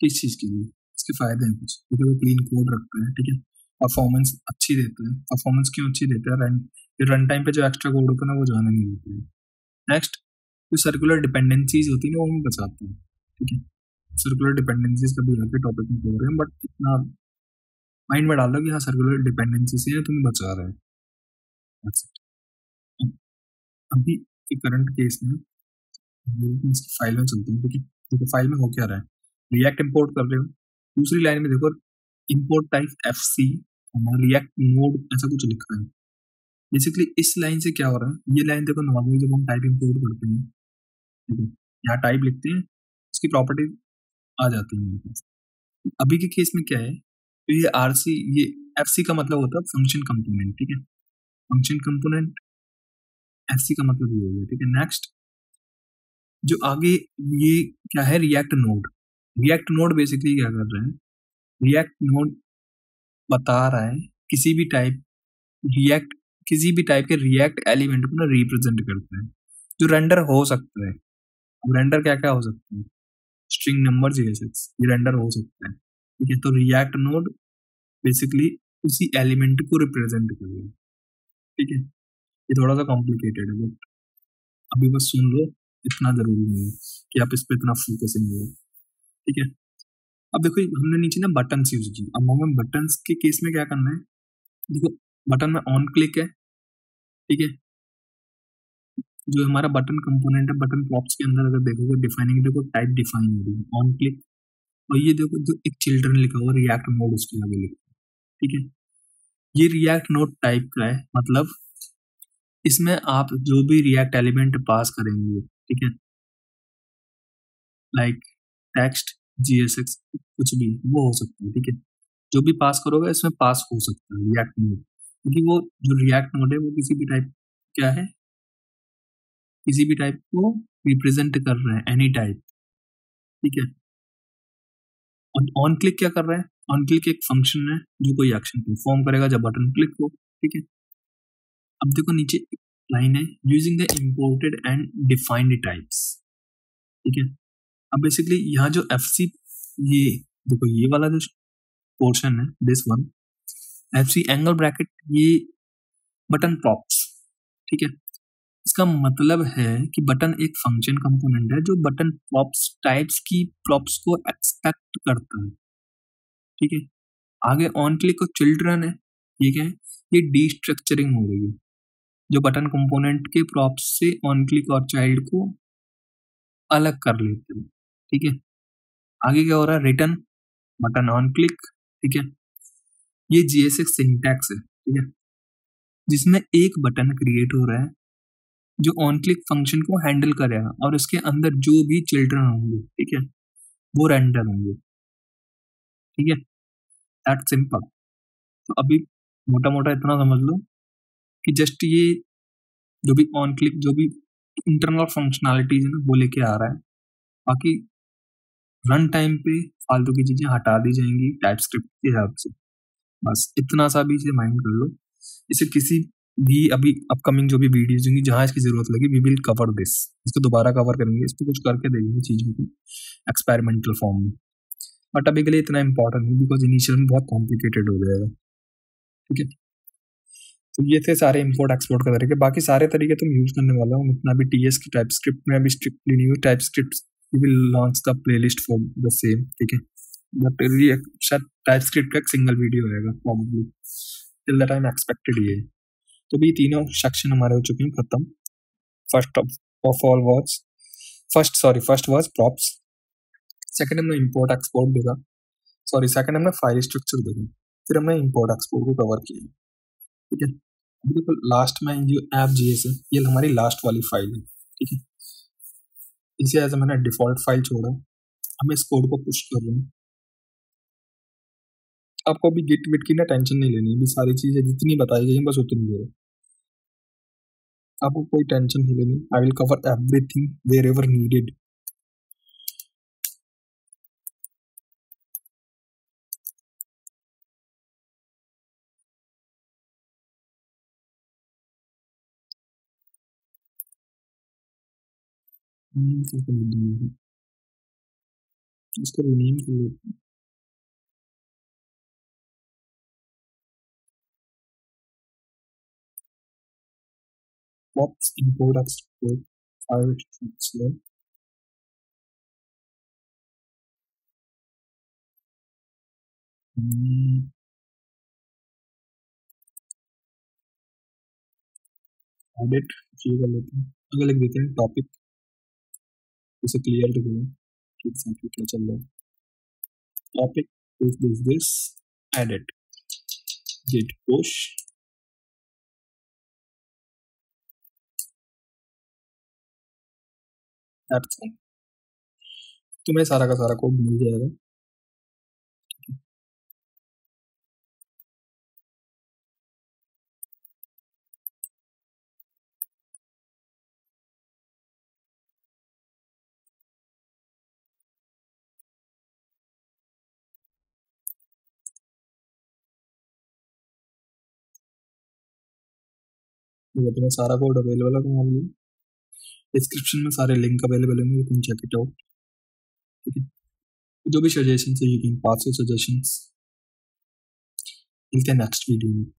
किस चीज के लिए, इसके फायदे हैं कुछ, क्योंकि वो क्लीन कोड रखते हैं, ठीक है, परफॉर्मेंस अच्छी देते हैं। परफॉर्मेंस क्यों अच्छी देते हैं, रन टाइम पे जो एक्स्ट्रा कोड होता है ना वो जाने नहीं देते हैं। नेक्स्ट, जो सर्कुलर डिपेंडेंसीज होती है ना वो हम बचाते हैं, ठीक है। सर्कुलर डिपेंडेंसीज का भी आगे टॉपिक में बोल रहे हैं, बट इतना माइंड में डाल दो कि हाँ सर्कुलर डिपेंडेंसी से तुम्हें बचा रहा है। That's it. अभी के करंट केस में इसकी फाइल में चलते हैं, ठीक है। देखो फाइल में हो क्या रहा है, रिएक्ट इंपोर्ट कर रहे हो, दूसरी लाइन में देखो import type FC react node ऐसा कुछ लिखा है। बेसिकली इस लाइन से क्या हो रहा है, ये लाइन देखो नॉर्मली जब हम टाइप इंपोर्ट करते हैं, ठीक है, यहाँ टाइप लिखते हैं, उसकी प्रॉपर्टी आ जाती है मेरे पास। अभी के केस में क्या है, तो ये RC, ये FC का मतलब होता है फंक्शन कंपोनेंट, ठीक है। फंक्शन कंपोनेंट FC का मतलब ये हो गया, ठीक है। नेक्स्ट जो आगे ये क्या है, react node. React node basically क्या कर रहा है, रिएक्ट नोड बता रहा है किसी भी टाइप रिएक्ट किसी भी टाइप के रिएक्ट एलिमेंट को ना रिप्रेजेंट करता है जो रेंडर हो सकता है। अब रेंडर क्या क्या हो सकता है, स्ट्रिंग नंबर JSX ये रेंडर हो सकता है, ठीक है। तो रिएक्ट नोड बेसिकली उसी एलिमेंट को रिप्रेजेंट कर रहा है, ठीक है। ये थोड़ा सा कॉम्प्लिकेटेड है बट अभी बस सुन लो, इतना जरूरी नहीं है कि आप इस पर इतना फोकसिंग हो, ठीक है। अब देखो हमने नीचे ना बटन यूज किए, अब हमें बटन के केस में क्या करना है, देखो बटन में ऑन क्लिक है, ठीक है। जो हमारा बटन कंपोनेंट है बटन प्रॉप्स के अंदर अगर देखोगे डिफाइनिंग, देखो टाइप डिफाइन हो रही है ऑन क्लिक, और ये देखो जो एक चिल्ड्रन लिखा हुआ रिएक्ट नोड उसके आगे लिखा, ठीक है। ये रिएक्ट नोड टाइप का है, मतलब इसमें आप जो भी रिएक्ट एलिमेंट पास करेंगे, ठीक है, लाइक टेक्स्ट JSX कुछ भी वो हो सकता है, ठीक है। जो भी पास करोगे इसमें पास हो सकता है रिएक्ट नोड, क्योंकि वो जो रिएक्ट नोड है वो किसी भी टाइप क्या है, किसी भी टाइप को रिप्रेजेंट कर रहा है, एनी टाइप, ठीक है। और ऑन क्लिक क्या कर रहा है, ऑन क्लिक एक फंक्शन है जो कोई एक्शन परफॉर्म करेगा जब बटन क्लिक हो, ठीक है। अब देखो नीचे लाइन है, using the imported and defined types, ठीक है। अब बेसिकली यहाँ जो FC, ये देखो ये वाला जो पोर्शन है this one FC angle bracket, ये बटन प्रॉप्स, ठीक है। इसका मतलब है कि बटन एक फंक्शन कंपोनेंट है जो बटन प्रॉप्स टाइप्स की प्रॉप्स को एक्सपेक्ट करता है, ठीक है। आगे ऑन क्लिक और चिल्ड्रन है, ये क्या है, ये डीस्ट्रक्चरिंग हो रही है जो बटन कंपोनेंट के प्रॉप्स से ऑन क्लिक और चाइल्ड को अलग कर लेते हैं, ठीक है। आगे क्या हो रहा है, रिटर्न बटन ऑन क्लिक, ठीक है। ये JSX सिंटैक्स है, ठीक है, जिसमें एक बटन क्रिएट हो रहा है जो ऑन क्लिक फंक्शन को हैंडल करेगा और इसके अंदर जो भी चिल्ड्रन होंगे, ठीक है, वो रेंडर होंगे, ठीक है। That simple. तो अभी मोटा मोटा इतना समझ लो कि जस्ट ये जो भी ऑन क्लिक जो भी इंटरनल फंक्शनैलिटीज है ना वो लेके आ रहा है, बाकी रन टाइम पे फालतू की चीजें हटा दी जाएंगी टाइपस्क्रिप्ट के हिसाब से, बस इतना सा भी इसे माइंड कर लो। इसे किसी भी अभी अपकमिंग जो भी वीडियोज होंगी जहां इसकी जरूरत लगी वी विल कवर दिस, इसको दोबारा कवर करेंगे, इस पर कुछ करके देखेंगे चीजों को एक्सपेरिमेंटल फॉर्म में, बट अभी के लिए इतना इंपॉर्टेंट नहीं बिकॉज इनिशियल में बहुत कॉम्प्लिकेटेड हो जाएगा, ठीक है। तो ये थे सारे इंपोर्ट एक्सपोर्ट के तरीके, बाकी सारे तरीके तुम यूज करने वाला हूँ, इतना भी TS की टाइप स्क्रिप्ट में अभी स्ट्रिक्टली नहीं हुई, typescript we will launch the playlist for the same, ठीक है। बट शायद टाइप स्क्रिप्ट का एक सिंगल वीडियो आएगा probably, till the time expected ये। तो भी तीनों सेक्शन हमारे हो चुके हैं खत्म। First of all was first was props, second हमने इंपोर्ट एक्सपोर्ट देखा, सेकंड हमने फाइल स्ट्रक्चर देखा, फिर हमने इंपोर्ट एक्सपोर्ट को कवर किया, ठीक है। अभी देखो लास्ट में जो ऐप जीएस है ये हमारी लास्ट वाली फाइल है, ठीक है। इसे एज मैंने डिफॉल्ट फाइल छोड़ा, हम इस कोड को पुश कर रहे हैं। आपको अभी गिट विट की ना टेंशन नहीं लेनी, अभी सारी चीजें जितनी बताई गई बस उतनी करो, आपको कोई टेंशन नहीं लेनी। I will cover everything wherever needed. इसको रिनेम कर लेते हैं। Pops import export file structure, edit ये कर लेते हैं, आगे लिख देते हैं टॉपिक, इसे क्लियर कर दें कि एग्जैक्टली क्या चल रहा है। Topic is this edit git push, that's all। तुम्हें सारा का सारा कोड मिल जाएगा। तुम्हें सारा कोड अवेलेबल है तुम्हारे लिए, डिस्क्रिप्शन में सारे लिंक अवेलेबल होंगे, you can check it out, ठीक है। जो भी सजेशन है you can pass your suggestions. मिलते हैं नेक्स्ट वीडियो में।